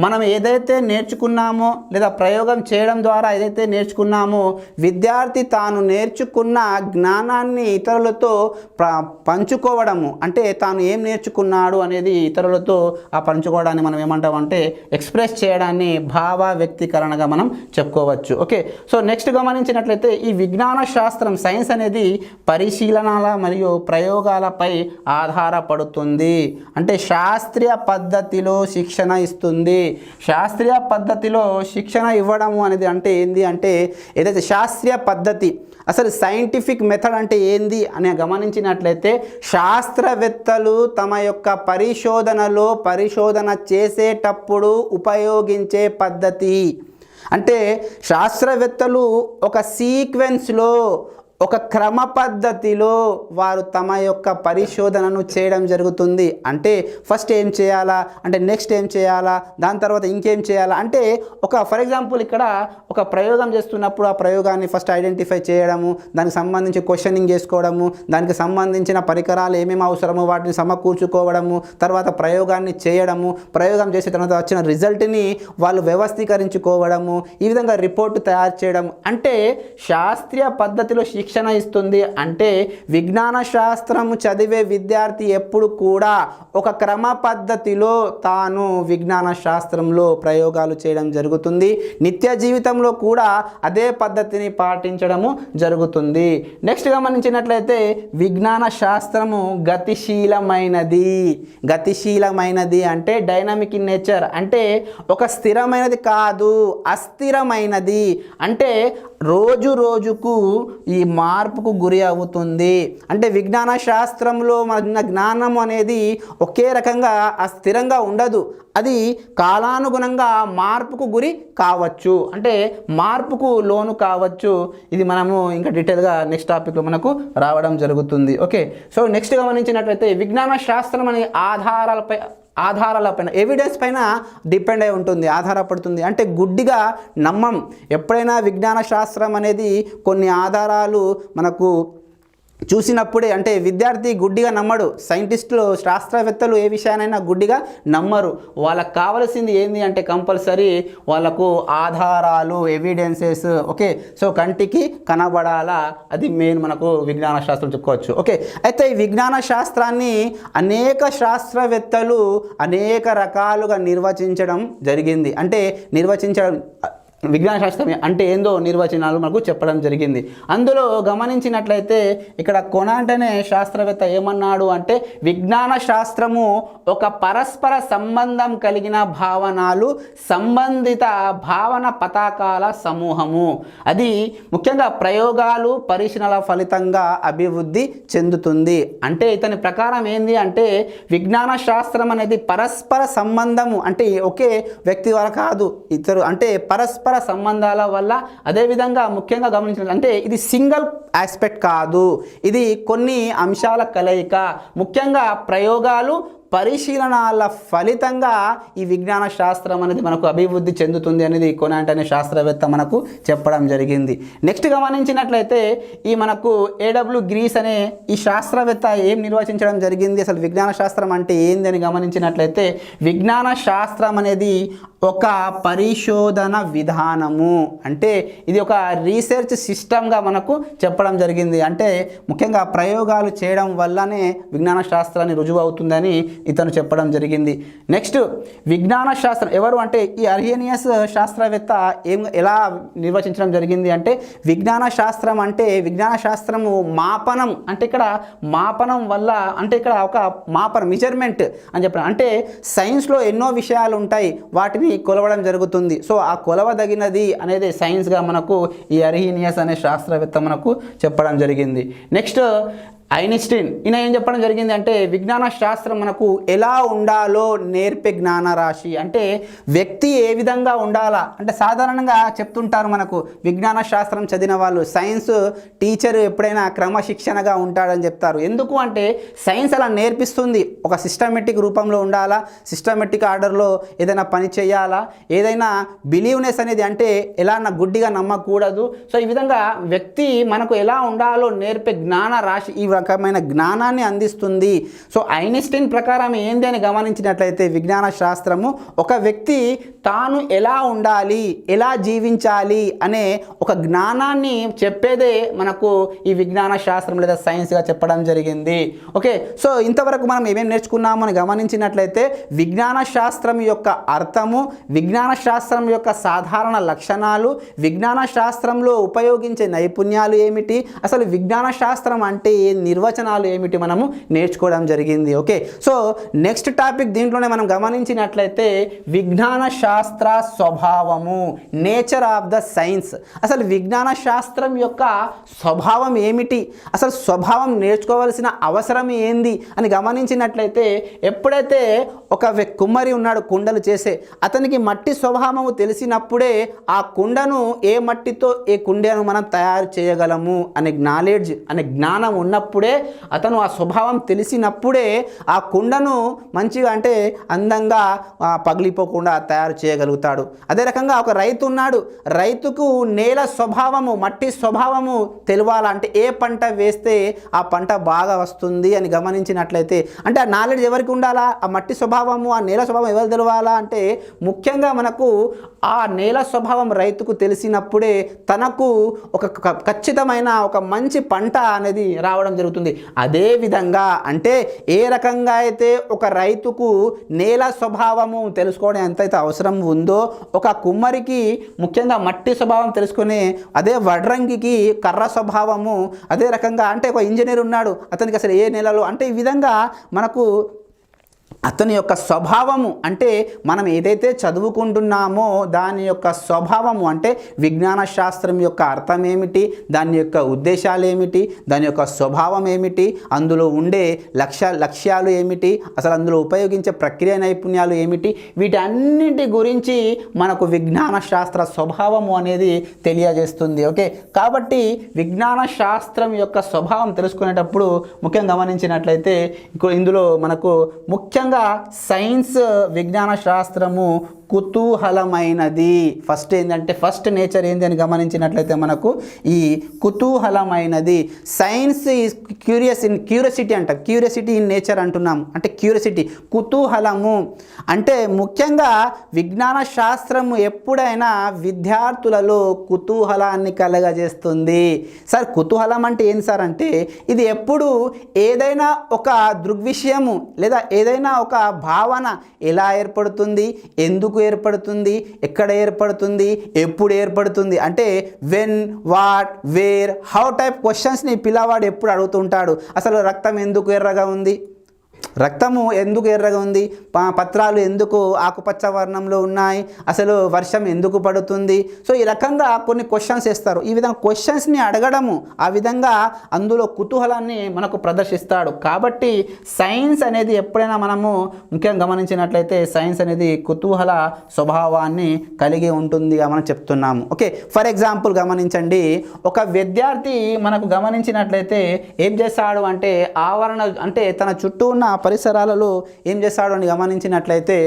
మనం ఏదైతే నేర్చుకున్నామో లేదా ప్రయోగం చేయడం ద్వారా ఏదైతే నేర్చుకున్నామో విద్యార్థి తాను నేర్చుకున్న జ్ఞానాన్ని ఇతరులతో పంచుకోవడము. అంటే తాను ఏం నేర్చుకున్నాడు అనేది ఇతరులతో ఆ పంచుకోవడాన్ని మనం ఏమంటామంటే ఎక్స్ప్రెస్ చేయడాన్ని భావ వ్యక్తీకరణగా మనం చెప్పుకోవచ్చు. ఓకే, సో నెక్స్ట్ గమనించినట్లయితే ఈ విజ్ఞాన శాస్త్రం, సైన్స్ అనేది పరిశీలనల మరియు ప్రయోగాలపై ఆధారపడుతుంది. అంటే శాస్త్రీయ పద్ధతిలో శిక్షణ ఇస్తుంది. శాస్త్రీయ పద్ధతిలో శిక్షణ ఇవ్వడము అనేది అంటే ఏంది అంటే ఏదైతే శాస్త్రీయ పద్ధతి, అసలు సైంటిఫిక్ మెథడ్ అంటే ఏంది అని గమనించినట్లయితే శాస్త్రవేత్తలు తమ యొక్క పరిశోధన చేసేటప్పుడు ఉపయోగించే పద్ధతి. అంటే శాస్త్రవేత్తలు ఒక సీక్వెన్స్లో ఒక క్రమ పద్ధతిలో వారు తమ యొక్క పరిశోధనను చేయడం జరుగుతుంది. అంటే ఫస్ట్ ఏం చేయాలా, అంటే నెక్స్ట్ ఏం చేయాలా, దాని తర్వాత ఇంకేం చేయాలా, అంటే ఫర్ ఎగ్జాంపుల్ ఇక్కడ ఒక ప్రయోగం చేస్తున్నప్పుడు ఆ ప్రయోగాన్ని ఫస్ట్ ఐడెంటిఫై చేయడము, దానికి సంబంధించి క్వశ్చనింగ్ చేసుకోవడము, దానికి సంబంధించిన పరికరాలు ఏమేమి అవసరమో వాటిని సమకూర్చుకోవడము, తర్వాత ప్రయోగాన్ని చేయడము, ప్రయోగం చేసిన తర్వాత వచ్చిన రిజల్ట్ని వాళ్ళు వ్యవస్థీకరించుకోవడము, ఈ విధంగా రిపోర్టు తయారు చేయడం. అంటే శాస్త్రీయ పద్ధతిలో శిక్షణ ఇస్తుంది. అంటే విజ్ఞాన శాస్త్రము చదివే విద్యార్థి ఎప్పుడు కూడా ఒక క్రమ పద్ధతిలో తాను విజ్ఞాన శాస్త్రంలో ప్రయోగాలు చేయడం జరుగుతుంది. నిత్య జీవితంలో కూడా అదే పద్ధతిని పాటించడము జరుగుతుంది. నెక్స్ట్ గమనించినట్లయితే విజ్ఞాన శాస్త్రము గతిశీలమైనది అంటే డైనమిక్ ఇన్ నేచర్, అంటే ఒక స్థిరమైనది కాదు, అస్థిరమైనది. అంటే రోజు రోజుకు ఈ మార్పుకు గురి అవుతుంది. అంటే విజ్ఞాన శాస్త్రంలో మన జ్ఞానం అనేది ఒకే రకంగా అస్థిరంగా ఉండదు, అది కాలానుగుణంగా మార్పుకు గురి కావచ్చు, అంటే మార్పుకు లోను కావచ్చు. ఇది మనము ఇంకా డీటెయిల్గా నెక్స్ట్ టాపిక్లో మనకు రావడం జరుగుతుంది. ఓకే, సో నెక్స్ట్ గమనించినట్లయితే విజ్ఞాన శాస్త్రం అనే ఆధారాలపైన ఎవిడెన్స్ పైన డిపెండ్ అయి ఉంటుంది, ఆధారపడుతుంది. అంటే గుడ్డిగా నమ్మం. ఎప్పుడైనా విజ్ఞాన శాస్త్రం అనేది కొన్ని ఆధారాలు మనకు చూసినప్పుడే, అంటే విద్యార్థి గుడ్డిగా నమ్మడు. సైంటిస్టులు, శాస్త్రవేత్తలు ఏ విషయానైనా గుడ్డిగా నమ్మరు. వాళ్ళకు కావాల్సింది ఏంది అంటే కంపల్సరీ వాళ్ళకు ఆధారాలు, ఎవిడెన్సెస్. ఓకే, సో కంటికి కనబడాలా, అది మెయిన్ మనకు విజ్ఞాన శాస్త్రం చెప్పుకోవచ్చు. ఓకే, అయితే ఈ విజ్ఞాన శాస్త్రాన్ని అనేక శాస్త్రవేత్తలు అనేక రకాలుగా నిర్వచించడం జరిగింది. అంటే విజ్ఞాన శాస్త్రం అంటే ఏందో నిర్వచనాలు మనకు చెప్పడం జరిగింది. అందులో గమనించినట్లయితే ఇక్కడ కొనాంట్ అనే శాస్త్రవేత్త ఏమన్నాడు అంటే విజ్ఞాన శాస్త్రము ఒక పరస్పర సంబంధం కలిగిన భావనలు, సంబంధిత భావన పతాకాల సమూహము. అది ముఖ్యంగా ప్రయోగాలు, పరిశీలనల ఫలితంగా అభివృద్ధి చెందుతుంది. అంటే ఇతని ప్రకారం ఏంది అంటే విజ్ఞాన శాస్త్రం అనేది పరస్పర సంబంధము, అంటే ఒకే వ్యక్తి వల్ల కాదు, ఇతరు అంటే పరస్పర సంబంధాల వల్ల. అదేవిధంగా ముఖ్యంగా గమనించాలి అంటే ఇది సింగిల్ ఆస్పెక్ట్ కాదు, ఇది కొన్ని అంశాల కలయిక. ముఖ్యంగా ప్రయోగాలు, పరిశీలనల ఫలితంగా ఈ విజ్ఞాన శాస్త్రం అనేది మనకు అభివృద్ధి చెందుతుంది అనేది కొనాంట్ అనే శాస్త్రవేత్త మనకు చెప్పడం జరిగింది. నెక్స్ట్ గమనించినట్లయితే ఈ మనకు ఏడబ్ల్యూ గ్రీస్ అనే ఈ శాస్త్రవేత్త ఏం నిర్వచించడం జరిగింది, అసలు విజ్ఞాన శాస్త్రం అంటే ఏంది అని గమనించినట్లయితే విజ్ఞాన శాస్త్రం అనేది ఒక పరిశోధన విధానము, అంటే ఇది ఒక రీసెర్చ్ సిస్టమ్గా మనకు చెప్పడం జరిగింది. అంటే ముఖ్యంగా ప్రయోగాలు చేయడం వల్లనే విజ్ఞాన శాస్త్రాన్ని రుజువు అవుతుందని ఇతను చెప్పడం జరిగింది. నెక్స్ట్ విజ్ఞాన శాస్త్రం ఎవరు అంటే ఈ అర్హేనియస్ శాస్త్రవేత్త ఎలా నిర్వచించడం జరిగింది అంటే విజ్ఞాన శాస్త్రం అంటే విజ్ఞాన శాస్త్రము మాపనం, అంటే ఇక్కడ మాపనం వల్ల, అంటే ఇక్కడ ఒక మెజర్మెంట్ అని చెప్పడం. అంటే సైన్స్లో ఎన్నో విషయాలు ఉంటాయి, వాటిని కొలవడం జరుగుతుంది. సో ఆ కొలవదగినది అనేది సైన్స్గా మనకు ఈ అర్హీనియస్ అనే శాస్త్రవేత్త మనకు చెప్పడం జరిగింది. నెక్స్ట్ ఐన్స్టీన్, ఈయన ఏం చెప్పడం జరిగింది అంటే విజ్ఞాన శాస్త్రం మనకు ఎలా ఉండాలో నేర్పే జ్ఞాన రాశి. అంటే వ్యక్తి ఏ విధంగా ఉండాలా అంటే సాధారణంగా చెప్తుంటారు మనకు విజ్ఞాన శాస్త్రం చదివిన వాళ్ళు, సైన్స్ టీచర్ ఎప్పుడైనా క్రమశిక్షణగా ఉంటాడని చెప్తారు. ఎందుకు అంటే సైన్స్ అలా నేర్పిస్తుంది, ఒక సిస్టమేటిక్ రూపంలో ఉండాలా, సిస్టమేటిక్ ఆర్డర్లో ఏదైనా పని చేయాలా, ఏదైనా బిలీవ్నెస్ అనేది అంటే ఎలా గుడ్డిగా నమ్మకూడదు. సో ఈ విధంగా వ్యక్తి మనకు ఎలా ఉండాలో నేర్పే జ్ఞాన రాశి ఈ రకమైన జ్ఞానాన్ని అందిస్తుంది. సో ఐన్స్టీన్ ప్రకారం ఏంది అని గమనించినట్లయితే విజ్ఞాన శాస్త్రము ఒక వ్యక్తి తాను ఎలా ఉండాలి, ఎలా జీవించాలి అనే ఒక జ్ఞానాన్ని చెప్పేదే మనకు ఈ విజ్ఞాన శాస్త్రం లేదా సైన్స్గా చెప్పడం జరిగింది. ఓకే, సో ఇంతవరకు మనం ఏమేమి నేర్చుకున్నామని గమనించినట్లయితే విజ్ఞాన శాస్త్రం యొక్క అర్థము, విజ్ఞాన శాస్త్రం యొక్క సాధారణ లక్షణాలు, విజ్ఞాన శాస్త్రంలో ఉపయోగించే నైపుణ్యాలు ఏమిటి, అసలు విజ్ఞాన శాస్త్రం అంటే ఏంది, నిర్వచనాలు ఏమిటి మనము నేర్చుకోవడం జరిగింది. ఓకే, సో నెక్స్ట్ టాపిక్ దీంట్లోనే మనం గమనించినట్లయితే విజ్ఞాన శాస్త్ర స్వభావము, నేచర్ ఆఫ్ ద సైన్స్. అసలు విజ్ఞాన శాస్త్రం యొక్క స్వభావం ఏమిటి, అసలు స్వభావం నేర్చుకోవాల్సిన అవసరం ఏంది అని గమనించినట్లయితే, ఎప్పుడైతే ఒక కుమ్మరి ఉన్నాడు కుండలు చేసే, అతనికి మట్టి స్వభావము తెలిసినప్పుడే ఆ కుండను ఏ మట్టితో ఏ కుండను మనం తయారు చేయగలము అనే నాలెడ్జ్ అనే జ్ఞానం ఉన్నప్పుడే, అతను ఆ స్వభావం తెలిసినప్పుడే ఆ కుండను మంచిగా అంటే అందంగా పగిలిపోకుండా తయారు చేయగలుగుతాడు. అదే రకంగా ఒక రైతు ఉన్నాడు, రైతుకు నేల స్వభావము మట్టి స్వభావము తెలియాలంటే ఏ పంట వేస్తే ఆ పంట బాగా వస్తుంది అని గమనించినట్లయితే, అంటే ఆ నాలెడ్జ్ ఎవరికి ఉండాలా, ఆ మట్టి స్వభావము ఆ నేల స్వభావం ఎవరు తెలవాలా అంటే ముఖ్యంగా మనకు ఆ నేల స్వభావం రైతుకు తెలిసినప్పుడే తనకు ఒక ఖచ్చితమైన ఒక మంచి పంట అనేది రావడం జరుగుతుంది. అదేవిధంగా అంటే ఏ రకంగా అయితే ఒక రైతుకు నేల స్వభావము తెలుసుకోవడం ఎంతైతే అవసరం ఉందో, ఒక కుమ్మరికి ముఖ్యంగా మట్టి స్వభావం తెలుసుకునే అదే వడ్రంగికి కర్ర స్వభావము, అదే రకంగా అంటే ఒక ఇంజనీర్ ఉన్నాడు, అతనికి అసలు ఏ నేలలో అంటే ఈ విధంగా మనకు అతని యొక్క స్వభావము అంటే మనం ఏదైతే చదువుకుంటున్నామో దాని యొక్క స్వభావము అంటే విజ్ఞాన శాస్త్రం యొక్క అర్థం ఏమిటి, దాని యొక్క ఉద్దేశాలు ఏమిటి, దాని యొక్క స్వభావం ఏమిటి, అందులో ఉండే లక్ష్యాలు ఏమిటి, అసలు అందులో ఉపయోగించే ప్రక్రియ నైపుణ్యాలు ఏమిటి, వీటన్నింటి గురించి మనకు విజ్ఞాన శాస్త్ర స్వభావము అనేది తెలియజేస్తుంది. ఓకే, కాబట్టి విజ్ఞాన శాస్త్రం యొక్క స్వభావం తెలుసుకునేటప్పుడు ముఖ్యంగా గమనించినట్లయితే ఇందులో మనకు ముఖ్యంగా సైన్స్ విజ్ఞాన శాస్త్రము కుతూహలమైనది. ఫస్ట్ ఏంటంటే ఫస్ట్ నేచర్ ఏంది అని గమనించినట్లయితే మనకు ఈ కుతూహలమైనది. సైన్స్ ఈజ్ క్యూరియాసిటీ అంటాం, క్యూరియాసిటీ ఇన్ నేచర్ అంటున్నాము. అంటే క్యూరియాసిటీ కుతూహలము అంటే ముఖ్యంగా విజ్ఞాన శాస్త్రము ఎప్పుడైనా విద్యార్థులలో కుతూహలాన్ని కలగజేస్తుంది. సార్ కుతూహలం అంటే ఏంటి సార్ అంటే ఇది ఎప్పుడు ఏదైనా ఒక దృగ్విషయము లేదా ఏదైనా ఒక భావన ఎలా ఏర్పడుతుంది, ఎందుకు ఏర్పడుతుంది, ఎక్కడ ఏర్పడుతుంది, ఎప్పుడు ఏర్పడుతుంది అంటే when, what, where, how type క్వశ్చన్స్ని పిల్లవాడు ఎప్పుడు అడుగుతుంటాడు. అసలు రక్తం ఎందుకు ఎర్రగా ఉంది, రక్తము ఎందుకు ఎర్రగా ఉంది, పత్రాలు ఎందుకు ఆకుపచ్చ వర్ణంలో ఉన్నాయి, అసలు వర్షం ఎందుకు పడుతుంది. సో ఈ రకంగా కొన్ని క్వశ్చన్స్ వేస్తారు. ఈ విధంగా క్వశ్చన్స్ని అడగడము ఆ విధంగా అందులో కుతూహలాన్ని మనకు ప్రదర్శిస్తాడు. కాబట్టి సైన్స్ అనేది ఎప్పుడైనా మనము ముఖ్యంగా గమనించినట్లయితే సైన్స్ అనేది కుతూహల స్వభావాన్ని కలిగి ఉంటుంది మనం చెప్తున్నాము. ఓకే, ఫర్ ఎగ్జాంపుల్ గమనించండి, ఒక విద్యార్థి మనకు గమనించినట్లయితే ఏం చేస్తాడు అంటే ఆవరణ అంటే తన చుట్టూ ఉన్న పరిసరాలలో ఏం చేస్తాడు అని గమనించినట్లయితే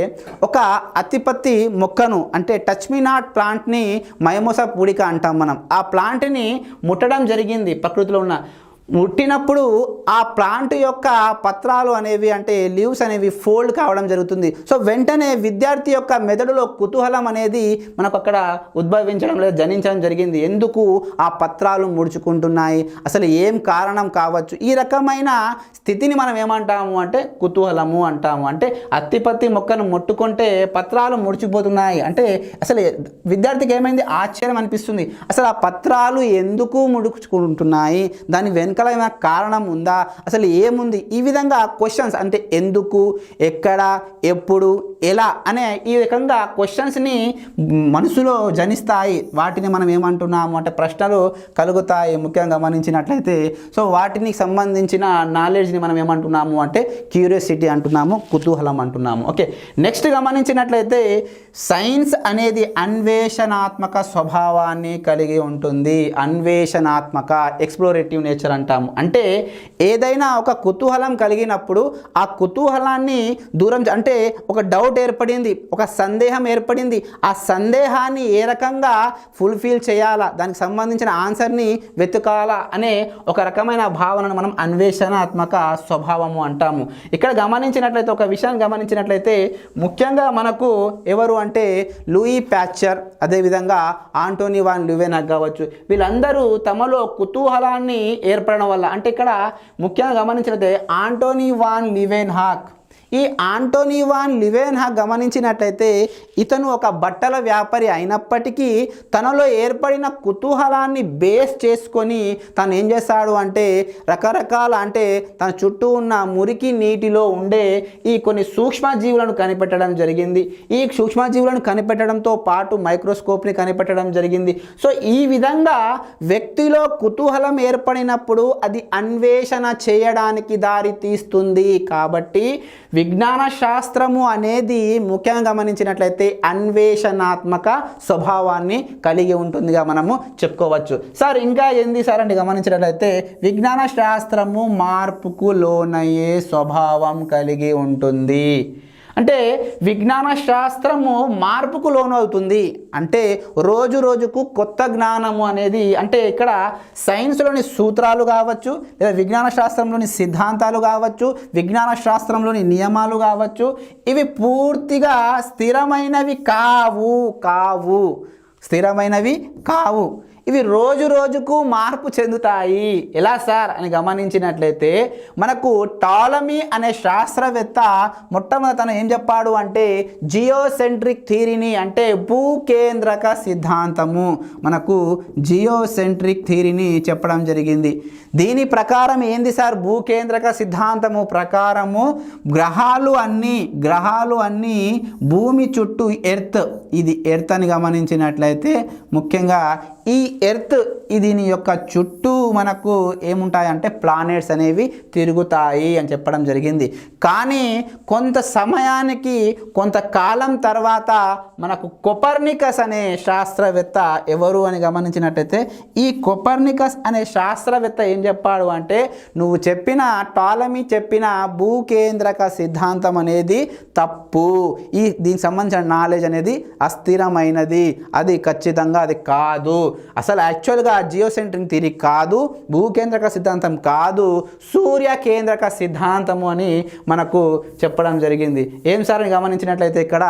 ఒక అతిపత్తి మొక్కను అంటే టచ్ మీ నాట్ ప్లాంట్ని మైమోసా పూడిక అంటాం మనం. ఆ ప్లాంట్ని ముట్టడం జరిగింది. ప్రకృతిలో ఉన్న ముట్టినప్పుడు ఆ ప్లాంట్ యొక్క పత్రాలు అనేవి అంటే లీవ్స్ అనేవి ఫోల్డ్ కావడం జరుగుతుంది. సో వెంటనే విద్యార్థి యొక్క మెదడులో కుతూహలం అనేది మనకు అక్కడ ఉద్భవించడం లేదా జనించడం జరిగింది. ఎందుకు ఆ పత్రాలు ముడుచుకుంటున్నాయి, అసలు ఏం కారణం కావచ్చు. ఈ రకమైన స్థితిని మనం ఏమంటాము అంటే కుతూహలము అంటాము. అంటే అత్తిపత్తి మొక్కను ముట్టుకుంటే పత్రాలు ముడిచిపోతున్నాయి అంటే అసలు విద్యార్థికి ఏమైంది, ఆశ్చర్యం అనిపిస్తుంది. అసలు ఆ పత్రాలు ఎందుకు ముడుచుకుంటున్నాయి, దాని వెనుక ఏమైనా కారణం ఉందా, అసలు ఏముంది. ఈ విధంగా క్వశ్చన్స్ అంటే ఎందుకు, ఎక్కడ, ఎప్పుడు, ఎలా అనే ఈ రకంగా క్వశ్చన్స్ని మనసులో జనిస్తాయి. వాటిని మనం ఏమంటున్నాము అంటే ప్రశ్నలు కలుగుతాయి ముఖ్యంగా గమనించినట్లయితే. సో వాటిని సంబంధించిన నాలెడ్జ్ని మనం ఏమంటున్నాము అంటే క్యూరియాసిటీ అంటున్నాము, కుతూహలం అంటున్నాము. ఓకే, నెక్స్ట్ గమనించినట్లయితే సైన్స్ అనేది అన్వేషణాత్మక స్వభావాన్ని కలిగి ఉంటుంది. అన్వేషణాత్మక ఎక్స్ప్లోరేటివ్ నేచర్ అంటాము. అంటే ఏదైనా ఒక కుతూహలం కలిగినప్పుడు ఆ కుతూహలాన్ని దూరం అంటే ఒక డౌట్ ఏర్పడింది, ఒక సందేహం ఏర్పడింది, ఆ సందేహాన్ని ఏ రకంగా ఫుల్ఫిల్ చేయాలా, దానికి సంబంధించిన ఆన్సర్ని వెతకాలా అనే ఒక రకమైన భావనను మనం అన్వేషణాత్మక స్వభావము అంటాము. ఇక్కడ గమనించినట్లయితే ఒక విషయాన్ని గమనించినట్లయితే ముఖ్యంగా మనకు ఎవరు అంటే లూయి ప్యాస్చర్, అదేవిధంగా ఆంటోనీ వాన్ ల్యూవెన్హాక్ కావచ్చు, వీళ్ళందరూ తమలో కుతూహలాన్ని ఏర్పడడం వల్ల అంటే ఇక్కడ ముఖ్యంగా గమనించినట్లయితే ఆంటోనీ వాన్ ల్యూవెన్హాక్ ఈ ఆంటోనీ వాన్ లివెన్హా గమనించినట్లయితే ఇతను ఒక బట్టల వ్యాపారి అయినప్పటికీ తనలో ఏర్పడిన కుతూహలాన్ని బేస్ చేసుకొని తను ఏం చేస్తాడు అంటే రకరకాల అంటే తన చుట్టూ ఉన్న మురికి నీటిలో ఉండే ఈ కొన్ని సూక్ష్మజీవులను కనిపెట్టడం జరిగింది. ఈ సూక్ష్మజీవులను కనిపెట్టడంతో పాటు మైక్రోస్కోప్ని కనిపెట్టడం జరిగింది. సో ఈ విధంగా వ్యక్తిలో కుతూహలం ఏర్పడినప్పుడు అది అన్వేషణ చేయడానికి దారి తీస్తుంది. కాబట్టి విజ్ఞాన శాస్త్రము అనేది ముఖ్యంగా గమనించినట్లయితే అన్వేషణాత్మక స్వభావాన్ని కలిగి ఉంటుందిగా మనము చెప్పుకోవచ్చు. సార్ ఇంకా ఏంది సార్ అంటే గమనించినట్లయితే విజ్ఞాన శాస్త్రము మార్పుకు లోనయ్యే స్వభావం కలిగి ఉంటుంది. అంటే విజ్ఞాన శాస్త్రము మార్పుకు లోనవుతుంది అంటే రోజు రోజుకు కొత్త జ్ఞానము అనేది అంటే ఇక్కడ సైన్స్లోని సూత్రాలు కావచ్చు, లేదా విజ్ఞాన శాస్త్రంలోని సిద్ధాంతాలు కావచ్చు, విజ్ఞాన శాస్త్రంలోని నియమాలు కావచ్చు, ఇవి పూర్తిగా స్థిరమైనవి కావు. ఇవి రోజు రోజుకు మార్పు చెందుతాయి. ఎలా సార్ అని గమనించినట్లయితే మనకు టాలమీ అనే శాస్త్రవేత్త మొట్టమొదట తను ఏం చెప్పాడు అంటే జియోసెంట్రిక్ థియరీని అంటే భూకేంద్రక సిద్ధాంతము మనకు జియోసెంట్రిక్ థియరీని చెప్పడం జరిగింది. దీని ప్రకారం ఏంది సార్ భూకేంద్రక సిద్ధాంతము ప్రకారము గ్రహాలు అన్నీ భూమి చుట్టూ ఇది ఎర్త్ అని గమనించినట్లయితే ముఖ్యంగా ఈ ఎర్త్ దీని యొక్క చుట్టూ మనకు ఏముంటాయంటే ప్లానెట్స్ అనేవి తిరుగుతాయి అని చెప్పడం జరిగింది. కానీ కొంత సమయానికి కొంతకాలం తర్వాత మనకు కోపర్నికస్ అనే శాస్త్రవేత్త ఎవరు అని గమనించినట్లయితే ఈ కోపర్నికస్ అనే శాస్త్రవేత్త ఏం చెప్పాడు అంటే నువ్వు చెప్పిన టాలమీ చెప్పిన భూకేంద్రక సిద్ధాంతం అనేది తప్పు, దీనికి సంబంధించిన నాలెడ్జ్ అనేది అస్థిరమైనది, అది ఖచ్చితంగా అది కాదు, అసలు యాక్చువల్గా జియోసెంట్రిక్ థియరీ కాదు, భూకేంద్రక సిద్ధాంతం కాదు, సూర్య కేంద్రక సిద్ధాంతము అని మనకు చెప్పడం జరిగింది. ఏం సార్ అని గమనించినట్లయితే ఇక్కడ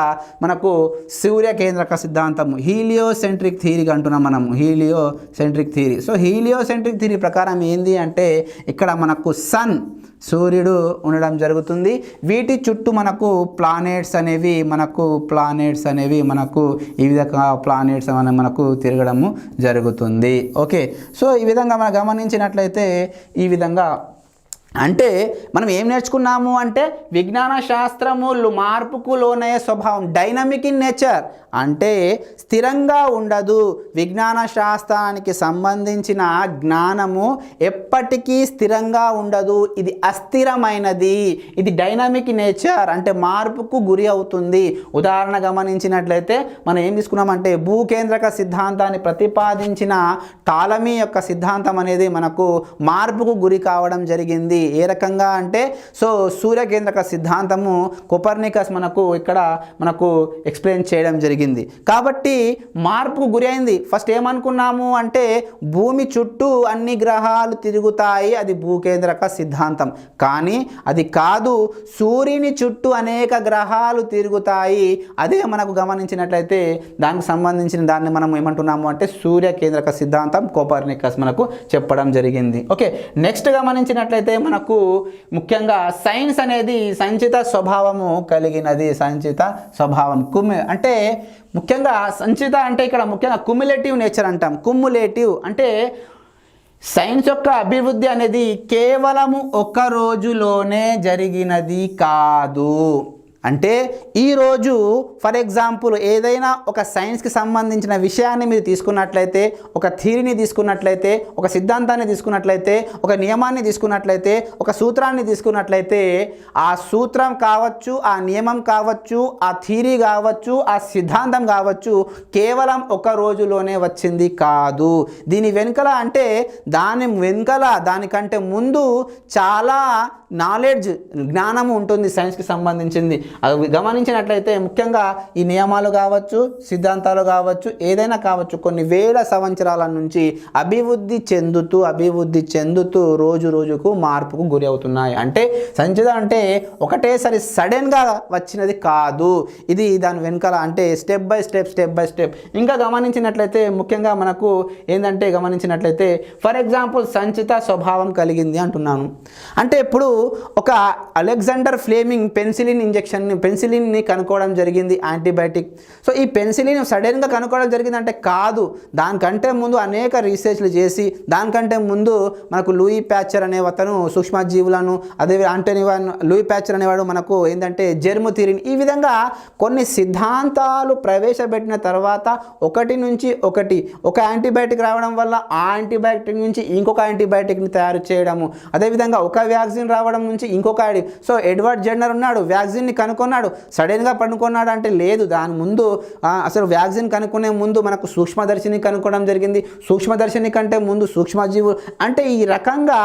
మనకు సూర్య కేంద్రక సిద్ధాంతము హీలియోసెంట్రిక్ థియరీ అంటున్నాం మనం, heliocentric theory. So heliocentric theory ప్రకారం ఏంది అంటే ఇక్కడ మనకు సూర్యుడు ఉండడం జరుగుతుంది, వీటి చుట్టూ మనకు ప్లానెట్స్ అనేవి మనకు ఈ విధంగా ప్లానెట్స్ అనేవి మనకు తిరగడము జరుగుతుంది. ఓకే, సో ఈ విధంగా మనం గమనించినట్లయితే ఈ విధంగా అంటే మనం ఏం నేర్చుకున్నాము అంటే విజ్ఞాన శాస్త్రము మార్పుకు లోనయ్యే స్వభావం, డైనమిక్ ఇన్ నేచర్ అంటే స్థిరంగా ఉండదు. విజ్ఞాన శాస్త్రానికి సంబంధించిన జ్ఞానము ఎప్పటికీ స్థిరంగా ఉండదు, ఇది అస్థిరమైనది, ఇది డైనమిక్ నేచర్ అంటే మార్పుకు గురి అవుతుంది. ఉదాహరణ గమనించినట్లయితే మనం ఏం తీసుకున్నామంటే భూకేంద్రక సిద్ధాంతాన్ని ప్రతిపాదించిన టాలమీ యొక్క సిద్ధాంతం అనేది మనకు మార్పుకు గురి కావడం జరిగింది. ఏ రకంగా అంటే సూర్యకేంద్రక సిద్ధాంతము కోపర్నికస్ ఇక్కడ మనకు ఎక్స్ప్లెయిన్ చేయడం జరిగింది. కాబట్టి మార్పుకు గురి అయింది. ఫస్ట్ ఏమనుకున్నాము అంటే భూమి చుట్టూ అన్ని గ్రహాలు తిరుగుతాయి, అది భూకేంద్రక సిద్ధాంతం. కానీ అది కాదు, సూర్యుని చుట్టూ అనేక గ్రహాలు తిరుగుతాయి, అదే మనకు గమనించినట్లయితే దానికి సంబంధించిన దాన్ని మనం ఏమంటున్నాము అంటే సూర్యకేంద్రక సిద్ధాంతం కోపర్నికస్ మనకు చెప్పడం జరిగింది. ఓకే, నెక్స్ట్ గమనించినట్లయితే మనకు ముఖ్యంగా సైన్స్ అనేది సంచిత స్వభావము కలిగినది. సంచిత స్వభావం అంటే ముఖ్యంగా సంచిత అంటే ఇక్కడ ముఖ్యంగా కుమ్యులేటివ్ నేచర్ అంటాం. కుమ్యులేటివ్ అంటే సైన్స్ యొక్క అభివృద్ధి అనేది కేవలము ఒక రోజులోనే జరిగినది కాదు. అంటే ఈరోజు ఫర్ ఎగ్జాంపుల్ ఏదైనా ఒక సైన్స్కి సంబంధించిన విషయాన్ని మీరు తీసుకున్నట్లయితే, ఒక థియరీని తీసుకున్నట్లయితే, ఒక సిద్ధాంతాన్ని తీసుకున్నట్లయితే, ఒక నియమాన్ని తీసుకున్నట్లయితే, ఒక సూత్రాన్ని తీసుకున్నట్లయితే, ఆ సూత్రం కావచ్చు, ఆ నియమం కావచ్చు, ఆ థియరీ కావచ్చు, ఆ సిద్ధాంతం కావచ్చు కేవలం ఒక రోజులోనే వచ్చింది కాదు. దీని వెనుకల అంటే దానికంటే ముందు చాలా నాలెడ్జ్ జ్ఞానము ఉంటుంది సైన్స్కి సంబంధించింది. అవి గమనించినట్లయితే ముఖ్యంగా ఈ నియమాలు కావచ్చు, సిద్ధాంతాలు కావచ్చు, ఏదైనా కావచ్చు, కొన్ని వేల సంవత్సరాల నుంచి అభివృద్ధి చెందుతూ రోజు రోజుకు మార్పుకు గురి అవుతున్నాయి. అంటే సంచిత అంటే ఒకటేసారి సడన్గా వచ్చినది కాదు, ఇది దాని వెనకాల అంటే స్టెప్ బై స్టెప్. ఇంకా గమనించినట్లయితే ముఖ్యంగా మనకు ఏంటంటే గమనించినట్లయితే ఫర్ ఎగ్జాంపుల్ సంచిత స్వభావం కలిగింది అంటున్నాను. అంటే ఇప్పుడు ఒక అలెగ్జాండర్ ఫ్లేమింగ్ పెన్సిలిన్ని కనుక్కోవడం జరిగింది, యాంటీబయాటిక్. సో ఈ పెన్సిలిన్ సడన్గా కనుక్కోవడం జరిగింది అంటే కాదు, దానికంటే ముందు అనేక రీసెర్చ్లు చేసి దానికంటే ముందు మనకు లూయి ప్యాచర్ అనే అతను సూక్ష్మజీవులను, అదే లూయి ప్యాచర్ అనేవాడు మనకు ఏంటంటే జెర్మ్ థియరీని, ఈ విధంగా కొన్ని సిద్ధాంతాలు ప్రవేశపెట్టిన తర్వాత ఒకటి నుంచి ఒక యాంటీబయాటిక్ రావడం వల్ల ఆ యాంటీబయాటిక్ నుంచి ఇంకొక యాంటీబయాటిక్ని తయారు చేయడము, అదేవిధంగా ఒక వ్యాక్సిన్ రావడం నుంచి ఇంకొక సో ఎడ్వర్డ్ జెన్నర్ ఉన్నాడు, వ్యాక్సిన్ని కనుక్కున్నాడు, సడన్గా పనుకున్నాడు అంటే లేదు, దాని ముందు అసలు వ్యాక్సిన్ కనుక్కునే ముందు మనకు సూక్ష్మదర్శిని కనుక్కోవడం జరిగింది, సూక్ష్మదర్శిని కంటే ముందు సూక్ష్మజీవులు. అంటే ఈ రకంగా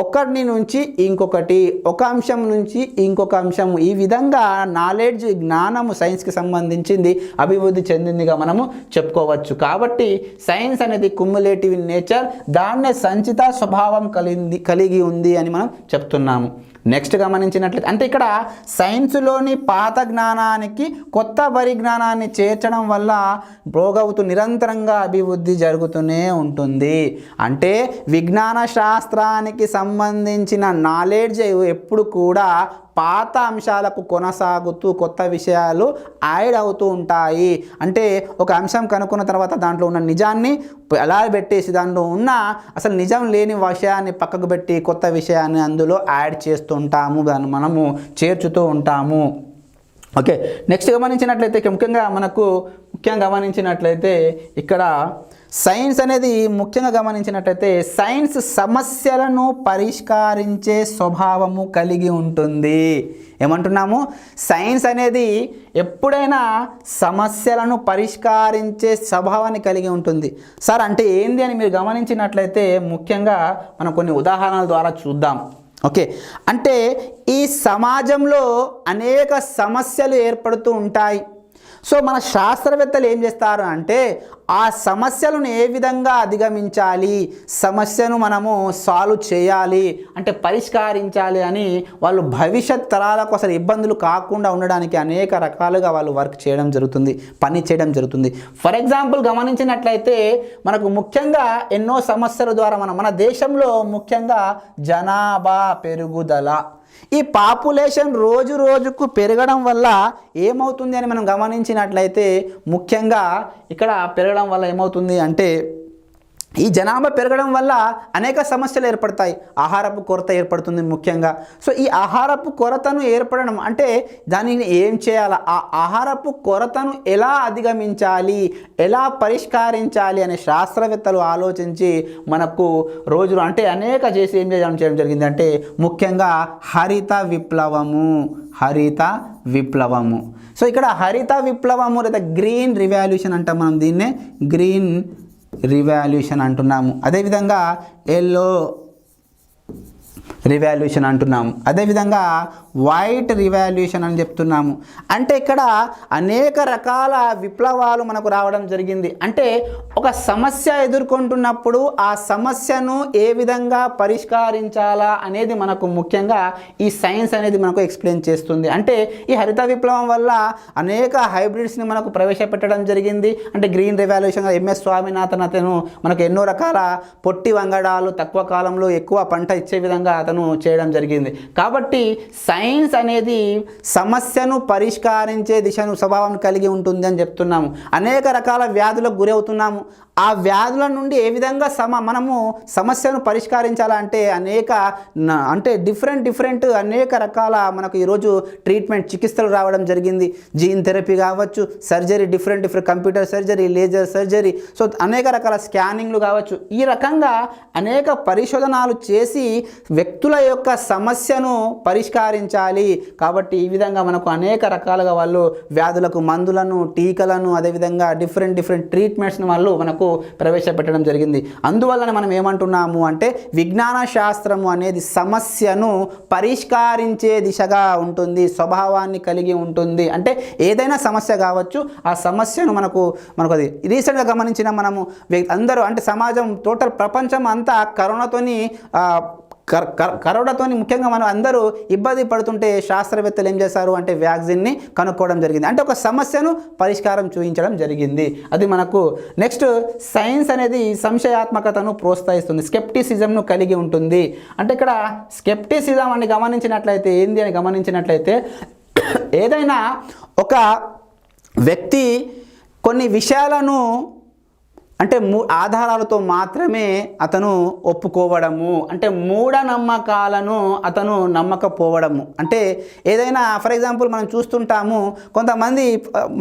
ఒకటి నుంచి ఇంకొకటి, ఒక అంశం నుంచి ఇంకొక అంశము, ఈ విధంగా నాలెడ్జ్ జ్ఞానము సైన్స్కి సంబంధించింది అభివృద్ధి చెందిందిగా మనము చెప్పుకోవచ్చు. కాబట్టి సైన్స్ అనేది క్యుములేటివ్ ఇన్ నేచర్, దాన్నే సంచిత స్వభావం కలిగి ఉంది అని మనం చెప్తున్నాము. నెక్స్ట్ గమనించినట్లయితే అంటే ఇక్కడ సైన్స్లోని పాత జ్ఞానానికి కొత్త పరిజ్ఞానాన్ని చేర్చడం వల్ల ప్రోగవుతూ నిరంతరంగా అభివృద్ధి జరుగుతూనే ఉంటుంది. అంటే విజ్ఞాన శాస్త్రానికి సంబంధించిన నాలెడ్జ్ ఎప్పుడు కూడా పాత అంశాలకు కొనసాగుతూ కొత్త విషయాలు యాడ్ అవుతూ ఉంటాయి. అంటే ఒక అంశం కనుక్కున్న తర్వాత దాంట్లో ఉన్న నిజాన్ని అలా పెట్టేసి దాంట్లో ఉన్న అసలు నిజం లేని విషయాన్ని పక్కకు పెట్టి కొత్త విషయాన్ని అందులో యాడ్ చేస్తుంటాము, దాన్ని మనము చేర్చుతూ ఉంటాము. ఓకే, నెక్స్ట్ గమనించినట్లయితే ముఖ్యంగా గమనించినట్లయితే ఇక్కడ సైన్స్ అనేది ముఖ్యంగా గమనించినట్లయితే సైన్స్ సమస్యలను పరిష్కరించే స్వభావము కలిగి ఉంటుంది. ఏమంటున్నాము? సైన్స్ అనేది ఎప్పుడైనా సమస్యలను పరిష్కరించే స్వభావాన్ని కలిగి ఉంటుంది. సార్ అంటే ఏంది అని మీరు గమనించినట్లయితే ముఖ్యంగా మనం కొన్ని ఉదాహరణల ద్వారా చూద్దాం. ఓకే, అంటే ఈ సమాజంలో అనేక సమస్యలు ఏర్పడుతూ ఉంటాయి. సో మన శాస్త్రవేత్తలు ఏం చేస్తారు అంటే ఆ సమస్యలను ఏ విధంగా అధిగమించాలి, సమస్యను మనము సాల్వ్ చేయాలి అంటే పరిష్కరించాలి అని వాళ్ళు భవిష్యత్ తరాలకు అసలు ఇబ్బందులు కాకుండా ఉండడానికి అనేక రకాలుగా వాళ్ళు వర్క్ చేయడం జరుగుతుంది, పని చేయడం జరుగుతుంది. ఫర్ ఎగ్జాంపుల్ గమనించినట్లయితే మనకు ముఖ్యంగా ఎన్నో సమస్యల ద్వారా మన దేశంలో ముఖ్యంగా జనాభా పెరుగుదల, ఈ పాపులేషన్ రోజు రోజుకు పెరగడం వల్ల ఏమవుతుంది అని మనం గమనించినట్లయితే ముఖ్యంగా ఇక్కడ పెరగడం వల్ల ఏమవుతుంది అంటే ఈ జనాభా పెరగడం వల్ల అనేక సమస్యలు ఏర్పడతాయి. ఆహారపు కొరత ఏర్పడుతుంది ముఖ్యంగా. సో ఈ ఆహారపు కొరతను ఏర్పడడం అంటే దానిని ఏం చేయాలి, ఆ ఆహారపు కొరతను ఎలా అధిగమించాలి, ఎలా పరిష్కరించాలి అనే శాస్త్రవేత్తలు ఆలోచించి మనకు రోజులు అంటే అనేక చేసి ఏం చేయడం జరిగింది అంటే ముఖ్యంగా హరిత విప్లవము. సో ఇక్కడ హరిత విప్లవము లేదా గ్రీన్ రివాల్యూషన్ అంటాం మనం, దీన్నే గ్రీన్ రివాల్యూషన్ అంటున్నాము. అదేవిధంగా ఎల్లో రివాల్యూషన్ అంటున్నాము, అదేవిధంగా వైట్ రివాల్యూషన్ అని చెప్తున్నాము. అంటే ఇక్కడ అనేక రకాల విప్లవాలు మనకు రావడం జరిగింది. అంటే ఒక సమస్య ఎదుర్కొంటున్నప్పుడు ఆ సమస్యను ఏ విధంగా పరిష్కరించాలా అనేది మనకు ముఖ్యంగా ఈ సైన్స్ అనేది మనకు ఎక్స్ప్లెయిన్ చేస్తుంది. అంటే ఈ హరిత విప్లవం వల్ల అనేక హైబ్రిడ్స్ని మనకు ప్రవేశపెట్టడం జరిగింది. అంటే గ్రీన్ రివాల్యూషన్ ఎంఎస్ స్వామినాథన్ అతను మనకు ఎన్నో రకాల పొట్టి వంగడాలు తక్కువ కాలంలో ఎక్కువ పంట ఇచ్చే విధంగా అతను చేయడం జరిగింది. కాబట్టి సైన్స్ అనేది సమస్యను పరిష్కరించే దిశను స్వభావం కలిగి ఉంటుంది అని చెప్తున్నాము. అనేక రకాల వ్యాధులకు గురి అవుతున్నాము. ఆ వ్యాధుల నుండి ఏ విధంగా మనము సమస్యను పరిష్కరించాలంటే డిఫరెంట్ అనేక రకాల మనకు ఈరోజు ట్రీట్మెంట్ చికిత్సలు రావడం జరిగింది. జీన్ థెరపీ కావచ్చు, surgery different computer surgery, laser surgery, so అనేక రకాల స్కానింగ్లు కావచ్చు. ఈ రకంగా అనేక పరిశోధనలు చేసి వ్యక్తుల యొక్క సమస్యను పరిష్కరించాలి నివారించాలి. కాబట్టి ఈ విధంగా మనకు అనేక రకాలుగా వాళ్ళు వ్యాధులకు మందులను, టీకాలను, అదేవిధంగా డిఫరెంట్ ట్రీట్మెంట్స్ని వాళ్ళు మనకు ప్రవేశపెట్టడం జరిగింది. అందువల్లనే మనం ఏమంటున్నాము అంటే విజ్ఞాన శాస్త్రము అనేది సమస్యను పరిష్కరించే దిశగా ఉంటుంది, స్వభావాన్ని కలిగి ఉంటుంది. అంటే ఏదైనా సమస్య కావచ్చు, ఆ సమస్యను మనకు అది రీసెంట్గా గమనించిన మనము అందరూ అంటే సమాజం టోటల్ ప్రపంచం అంతా కరోనాతోని ముఖ్యంగా మనం అందరూ ఇబ్బంది పడుతుంటే శాస్త్రవేత్తలు ఏం చేశారు అంటే వ్యాక్సిన్ని కనుక్కోవడం జరిగింది. అంటే ఒక సమస్యను పరిష్కారం చూపించడం జరిగింది. అది మనకు నెక్స్ట్ సైన్స్ అనేది సంశయాత్మకతను ప్రోత్సహిస్తుంది, స్కెప్టిసిజంను కలిగి ఉంటుంది. అంటే ఇక్కడ స్కెప్టిసిజం అని గమనించినట్లయితే ఏంది అని గమనించినట్లయితే ఏదైనా ఒక వ్యక్తి కొన్ని విషయాలను అంటే ఆధారాలతో మాత్రమే అతను ఒప్పుకోవడము, అంటే మూఢనమ్మకాలను అతను నమ్మకపోవడము. అంటే ఏదైనా ఫర్ ఎగ్జాంపుల్ మనం చూస్తుంటాము, కొంతమంది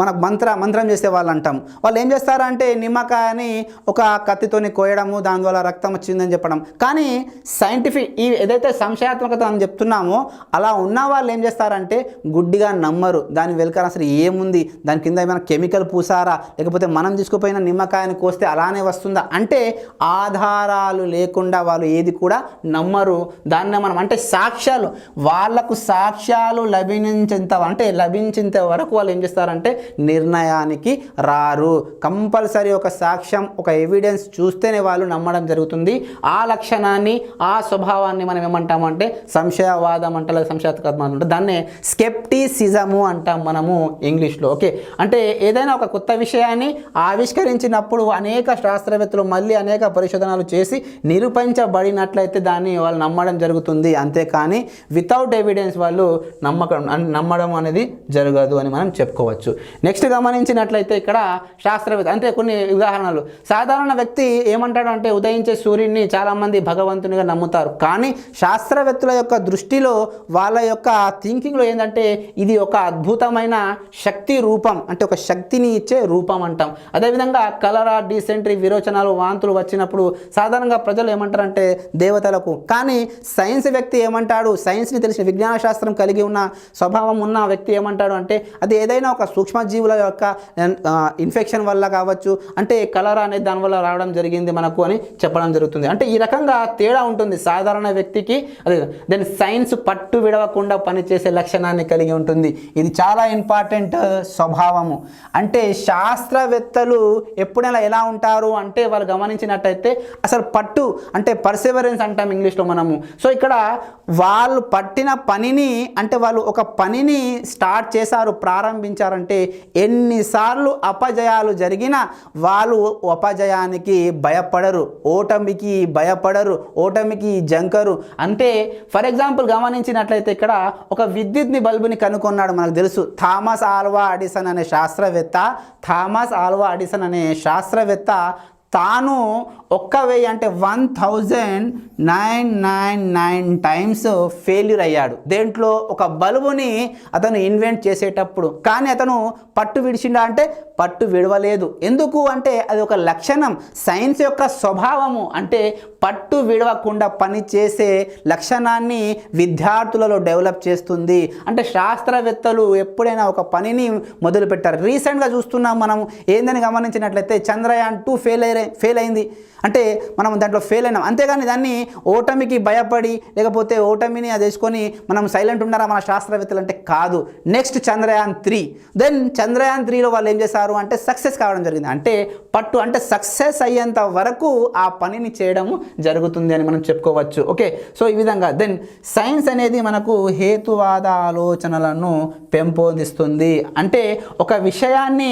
మనకు మంత్రం చేసే వాళ్ళు అంటాం, వాళ్ళు ఏం చేస్తారంటే నిమ్మకాయని ఒక కత్తితోని కోయడము, దానివల్ల రక్తం వచ్చిందని చెప్పడం. కానీ సైంటిఫిక్ ఏదైతే సంశయాత్మకత అని చెప్తున్నామో అలా ఉన్న వాళ్ళు ఏం చేస్తారంటే గుడ్డిగా నమ్మరు. దాని వెనకాల అసలు ఏముంది, దాని కింద ఏమైనా కెమికల్ పూసారా, లేకపోతే మనం తీసుకుపోయిన నిమ్మకాయని కోస్తే అలానే వస్తుందా అంటే ఆధారాలు లేకుండా వాళ్ళు ఏది కూడా నమ్మరు. దాన్ని మనం అంటే సాక్ష్యాలు, వాళ్లకు సాక్ష్యాలు లభించేంత వరకు వాళ్ళు ఏం చేస్తారంటే నిర్ణయానికి రారు. కంపల్సరీ ఒక సాక్ష్యం, ఒక ఎవిడెన్స్ చూస్తేనే వాళ్ళు నమ్మడం జరుగుతుంది. ఆ లక్షణాన్ని, ఆ స్వభావాన్ని మనం ఏమంటామంటే సంశయవాదం అంటే, సంశయాత్మకత అంటే దాన్నే స్కెప్టిసిజము అంటాం మనము ఇంగ్లీష్లో. ఓకే, అంటే ఏదైనా ఒక కొత్త విషయాన్ని ఆవిష్కరించినప్పుడు అనేక శాస్త్రవేత్తలు మళ్ళీ అనేక పరిశోధనలు చేసి నిరూపించబడినట్లయితే దాన్ని వాళ్ళు నమ్మడం జరుగుతుంది. అంతేకాని వితౌట్ ఎవిడెన్స్ వాళ్ళు నమ్మడం అనేది జరగదు అని మనం చెప్పుకోవచ్చు. నెక్స్ట్ గమనించినట్లయితే ఇక్కడ శాస్త్రవేత్త అంటే కొన్ని ఉదాహరణలు. సాధారణ వ్యక్తి ఏమంటాడు అంటే ఉదయించే సూర్యుడిని చాలామంది భగవంతునిగా నమ్ముతారు. కానీ శాస్త్రవేత్తల యొక్క దృష్టిలో, వాళ్ళ యొక్క థింకింగ్లో ఏంటంటే ఇది ఒక అద్భుతమైన శక్తి రూపం, అంటే ఒక శక్తిని ఇచ్చే రూపం అంటాం. అదేవిధంగా కలరా, డిసెంట్రీ, విరోచనాలు, వాంతులు వచ్చినప్పుడు సాధారణంగా ప్రజలు ఏమంటారంటే దేవతలకు. కానీ సైన్స్ వ్యక్తి ఏమంటాడు, సైన్స్ని తెలిసిన విజ్ఞాన శాస్త్రం కలిగి ఉన్న స్వభావం ఉన్న వ్యక్తి ఏమంటాడు అంటే అది ఏదైనా ఒక సూక్ష్మజీవుల యొక్క ఇన్ఫెక్షన్ వల్ల కావచ్చు, అంటే కలరా అనేది దానివల్ల రావడం జరిగింది మనకు అని చెప్పడం జరుగుతుంది. అంటే ఈ రకంగా తేడా ఉంటుంది సాధారణ వ్యక్తికి. అదే దాని సైన్స్ పట్టు విడవకుండా పనిచేసే లక్షణాన్ని కలిగి ఉంటుంది. ఇది చాలా ఇంపార్టెంట్ స్వభావము. అంటే శాస్త్రవేత్తలు ఎప్పుడైనా ఎలా ఉంటారు అంటే వాళ్ళు గమనించినట్టయితే అసలు పట్టు అంటే పర్సెవరెన్స్ అంటాం ఇంగ్లీష్లో మనము. సో ఇక్కడ వాళ్ళు పట్టిన పనిని అంటే వాళ్ళు ఒక పనిని స్టార్ట్ చేశారు, ప్రారంభించారంటే ఎన్నిసార్లు అపజయాలు జరిగినా వాళ్ళు అపజయానికి భయపడరు, ఓటమికి భయపడరు, ఓటమికి జంకరు. అంటే ఫర్ ఎగ్జాంపుల్ గమనించినట్లయితే ఇక్కడ ఒక విద్యుత్ని బల్బుని కనుక్కున్నాడు, మనకు తెలుసు థామస్ ఆల్వా ఎడిసన్ అనే శాస్త్రవేత్త తాను 1000 అంటే 1999 టైమ్స్ ఫెయిల్యూర్ అయ్యాడు దేంట్లో, ఒక బల్బుని అతను ఇన్వెంట్ చేసేటప్పుడు. కానీ అతను పట్టు విడిచిండా అంటే పట్టు విడవలేదు. ఎందుకు అంటే అది ఒక లక్షణం, సైన్స్ యొక్క స్వభావము. అంటే పట్టు విడవకుండా పనిచేసే లక్షణాన్ని విద్యార్థులలో డెవలప్ చేస్తుంది. అంటే శాస్త్రవేత్తలు ఎప్పుడైనా ఒక పనిని మొదలుపెట్టారు. రీసెంట్గా చూస్తున్నాం మనం ఏందని గమనించినట్లయితే చంద్రయాన్ 2 ఫెయిల్ అయింది. అంటే మనం దాంట్లో ఫెయిల్ అయినాం, అంతేగాని దాన్ని ఓటమికి భయపడి లేకపోతే ఓటమిని అది వేసుకొని మనం సైలెంట్ ఉన్నారా మన శాస్త్రవేత్తలు అంటే కాదు. నెక్స్ట్ చంద్రయాన్ 3, దెన్ చంద్రయాన్ 3లో వాళ్ళు ఏం చేశారు అంటే సక్సెస్ కావడం జరిగింది. అంటే పట్టు అంటే సక్సెస్ అయ్యేంత వరకు ఆ పనిని చేయడము జరుగుతుంది అని మనం చెప్పుకోవచ్చు. ఓకే, సో ఈ విధంగా దెన్ సైన్స్ అనేది మనకు హేతువాద ఆలోచనలను పెంపొందిస్తుంది. అంటే ఒక విషయాన్ని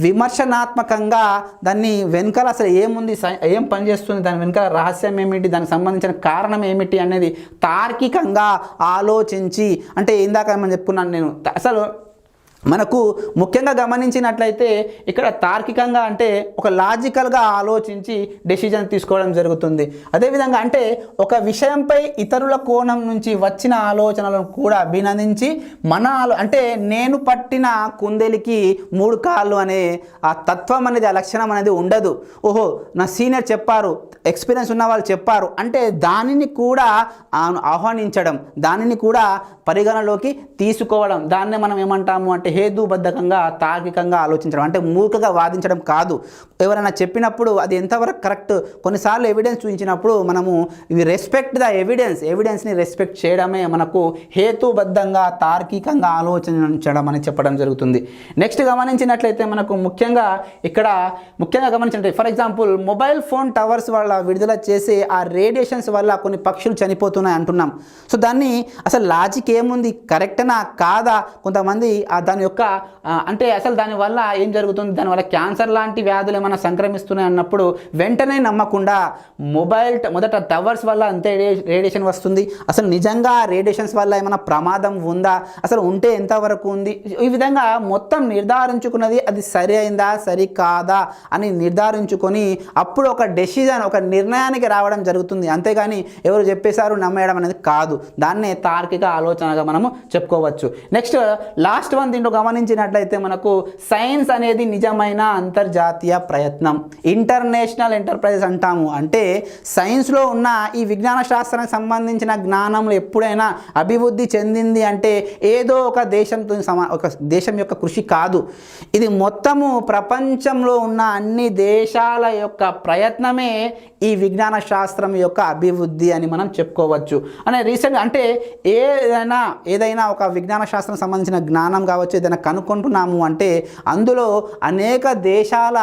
విమర్శనాత్మకంగా దాన్ని వెనకాల అసలు ఏముంది, ఏం పనిచేస్తుంది, దాని వెనకాల రహస్యం ఏమిటి, దానికి సంబంధించిన కారణం ఏమిటి అనేది తార్కికంగా ఆలోచించి, అంటే ఇందాక మనం చెప్పుకున్నాను నేను అసలు మనకు ముఖ్యంగా గమనించినట్లయితే ఇక్కడ తార్కికంగా అంటే ఒక లాజికల్గా ఆలోచించి డెసిజన్ తీసుకోవడం జరుగుతుంది. అదేవిధంగా అంటే ఒక విషయంపై ఇతరుల కోణం నుంచి వచ్చిన ఆలోచనలను కూడా అభినందించి అంటే నేను పట్టిన కుందేలికి 3 కాళ్ళు అనే ఆ తత్వం అనేది, ఆ లక్షణం అనేది ఉండదు. ఓహో నా సీనియర్ చెప్పారు, ఎక్స్పీరియన్స్ ఉన్న వాళ్ళు చెప్పారు అంటే దానిని కూడా ఆహ్వానించడం, దానిని కూడా పరిగణలోకి తీసుకోవడం, దాన్నే మనం ఏమంటాము అంటే హేతుబద్ధకంగా తార్కికంగా ఆలోచించడం, అంటే మూర్ఖగా వాదించడం కాదు. ఎవరైనా చెప్పినప్పుడు అది ఎంతవరకు కరెక్ట్, కొన్నిసార్లు ఎవిడెన్స్ చూపించినప్పుడు మనము ఇవి రెస్పెక్ట్ ద ఎవిడెన్స్ని రెస్పెక్ట్ చేయడమే మనకు హేతుబద్ధంగా తార్కికంగా ఆలోచించడం అని చెప్పడం జరుగుతుంది. నెక్స్ట్ గమనించినట్లయితే మనకు ముఖ్యంగా గమనించినట్లయితే for example mobile phone towers వల్ల విడుదల చేసే ఆ రేడియేషన్స్ వల్ల కొన్ని పక్షులు చనిపోతున్నాయి అంటున్నాం. సో దాన్ని అసలు లాజిక్ ఏముంది, కరెక్టనా కాదా? కొంతమంది దాని యొక్క అంటే అసలు దానివల్ల ఏం జరుగుతుంది, దానివల్ల క్యాన్సర్ లాంటి వ్యాధులు ఏమైనా సంక్రమిస్తున్నాయి అన్నప్పుడు వెంటనే నమ్మకుండా మొదట టవర్స్ వల్ల అంతే రేడియేషన్ వస్తుంది, అసలు నిజంగా రేడియేషన్స్ వల్ల ఏమైనా ప్రమాదం ఉందా, అసలు ఉంటే ఎంతవరకు ఉంది, ఈ విధంగా మొత్తం నిర్ధారించుకున్నది అది సరి అయిందా సరి కాదా అని నిర్ధారించుకొని అప్పుడు ఒక నిర్ణయానికి రావడం జరుగుతుంది. అంతేగాని ఎవరు చెప్పేశారు నమ్మేయడం అనేది కాదు. దాన్నే తార్కిక ఆలోచనగా మనము చెప్పుకోవచ్చు. నెక్స్ట్ లాస్ట్ వన్ దీంట్లో గమనించినట్లయితే మనకు సైన్స్ అనేది నిజమైన అంతర్జాతీయ ప్రయత్నం, ఇంటర్నేషనల్ ఎంటర్ప్రైజెస్ అంటాము. అంటే సైన్స్లో ఉన్న ఈ విజ్ఞాన శాస్త్రానికి సంబంధించిన జ్ఞానంలో ఎప్పుడైనా అభివృద్ధి చెందింది అంటే ఏదో ఒక దేశం యొక్క కృషి కాదు. ఇది మొత్తము ప్రపంచంలో ఉన్న అన్ని దేశాల యొక్క ప్రయత్నమే ఈ విజ్ఞాన శాస్త్రం యొక్క అభివృద్ధి అని మనం చెప్పుకోవచ్చు. అనే రీసెంట్గా అంటే ఏదైనా ఒక విజ్ఞాన శాస్త్రం సంబంధించిన జ్ఞానం కావచ్చు, ఏదైనా కనుక్కుంటున్నాము అంటే అందులో అనేక దేశాల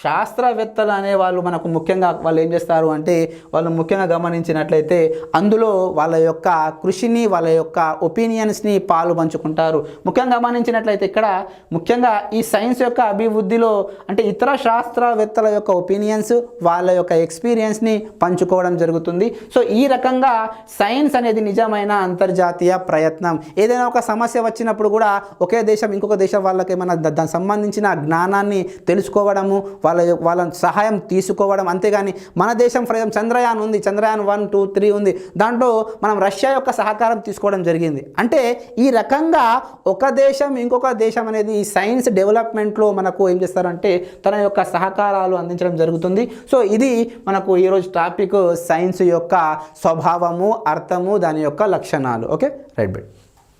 శాస్త్రవేత్తలు అనేవాళ్ళు మనకు ముఖ్యంగా వాళ్ళు ఏం చేస్తారు అంటే వాళ్ళు ముఖ్యంగా గమనించినట్లయితే అందులో వాళ్ళ యొక్క కృషిని వాళ్ళ యొక్క ఒపీనియన్స్ని పాలు పంచుకుంటారు. ముఖ్యంగా గమనించినట్లయితే ఇక్కడ ముఖ్యంగా ఈ సైన్స్ యొక్క అభివృద్ధిలో అంటే ఇతర శాస్త్రవేత్తల యొక్క ఒపీనియన్స్ వాళ్ళ యొక్క ఎక్స్పీరియన్స్ని పంచుకోవడం జరుగుతుంది. సో ఈ రకంగా సైన్స్ అనేది నిజమైన అంతర్జాతీయ ప్రయత్నం. ఏదైనా ఒక సమస్య వచ్చినప్పుడు కూడా ఒకే దేశం ఇంకొక దేశం వాళ్ళకి ఏమైనా దానికి సంబంధించిన జ్ఞానాన్ని తెలుసుకోవడము, వాళ్ళ సహాయం తీసుకోవడం. అంతేగాని మన దేశం ఫర్ ఎగ్జాంపుల్ చంద్రయాన్ ఉంది, చంద్రయాన్ 1, 2, 3 ఉంది, దాంట్లో మనం రష్యా యొక్క సహకారం తీసుకోవడం జరిగింది. అంటే ఈ రకంగా ఒక దేశం ఇంకొక దేశం అనేది ఈ సైన్స్ డెవలప్మెంట్లో మనకు ఏం చేస్తారంటే తన యొక్క సహకారాలు అందించడం జరుగుతుంది. సో ఇది మనకు ఈరోజు టాపిక్ సైన్స్ యొక్క స్వభావము, అర్థము, దాని యొక్క లక్షణాలు. Okay, right bit.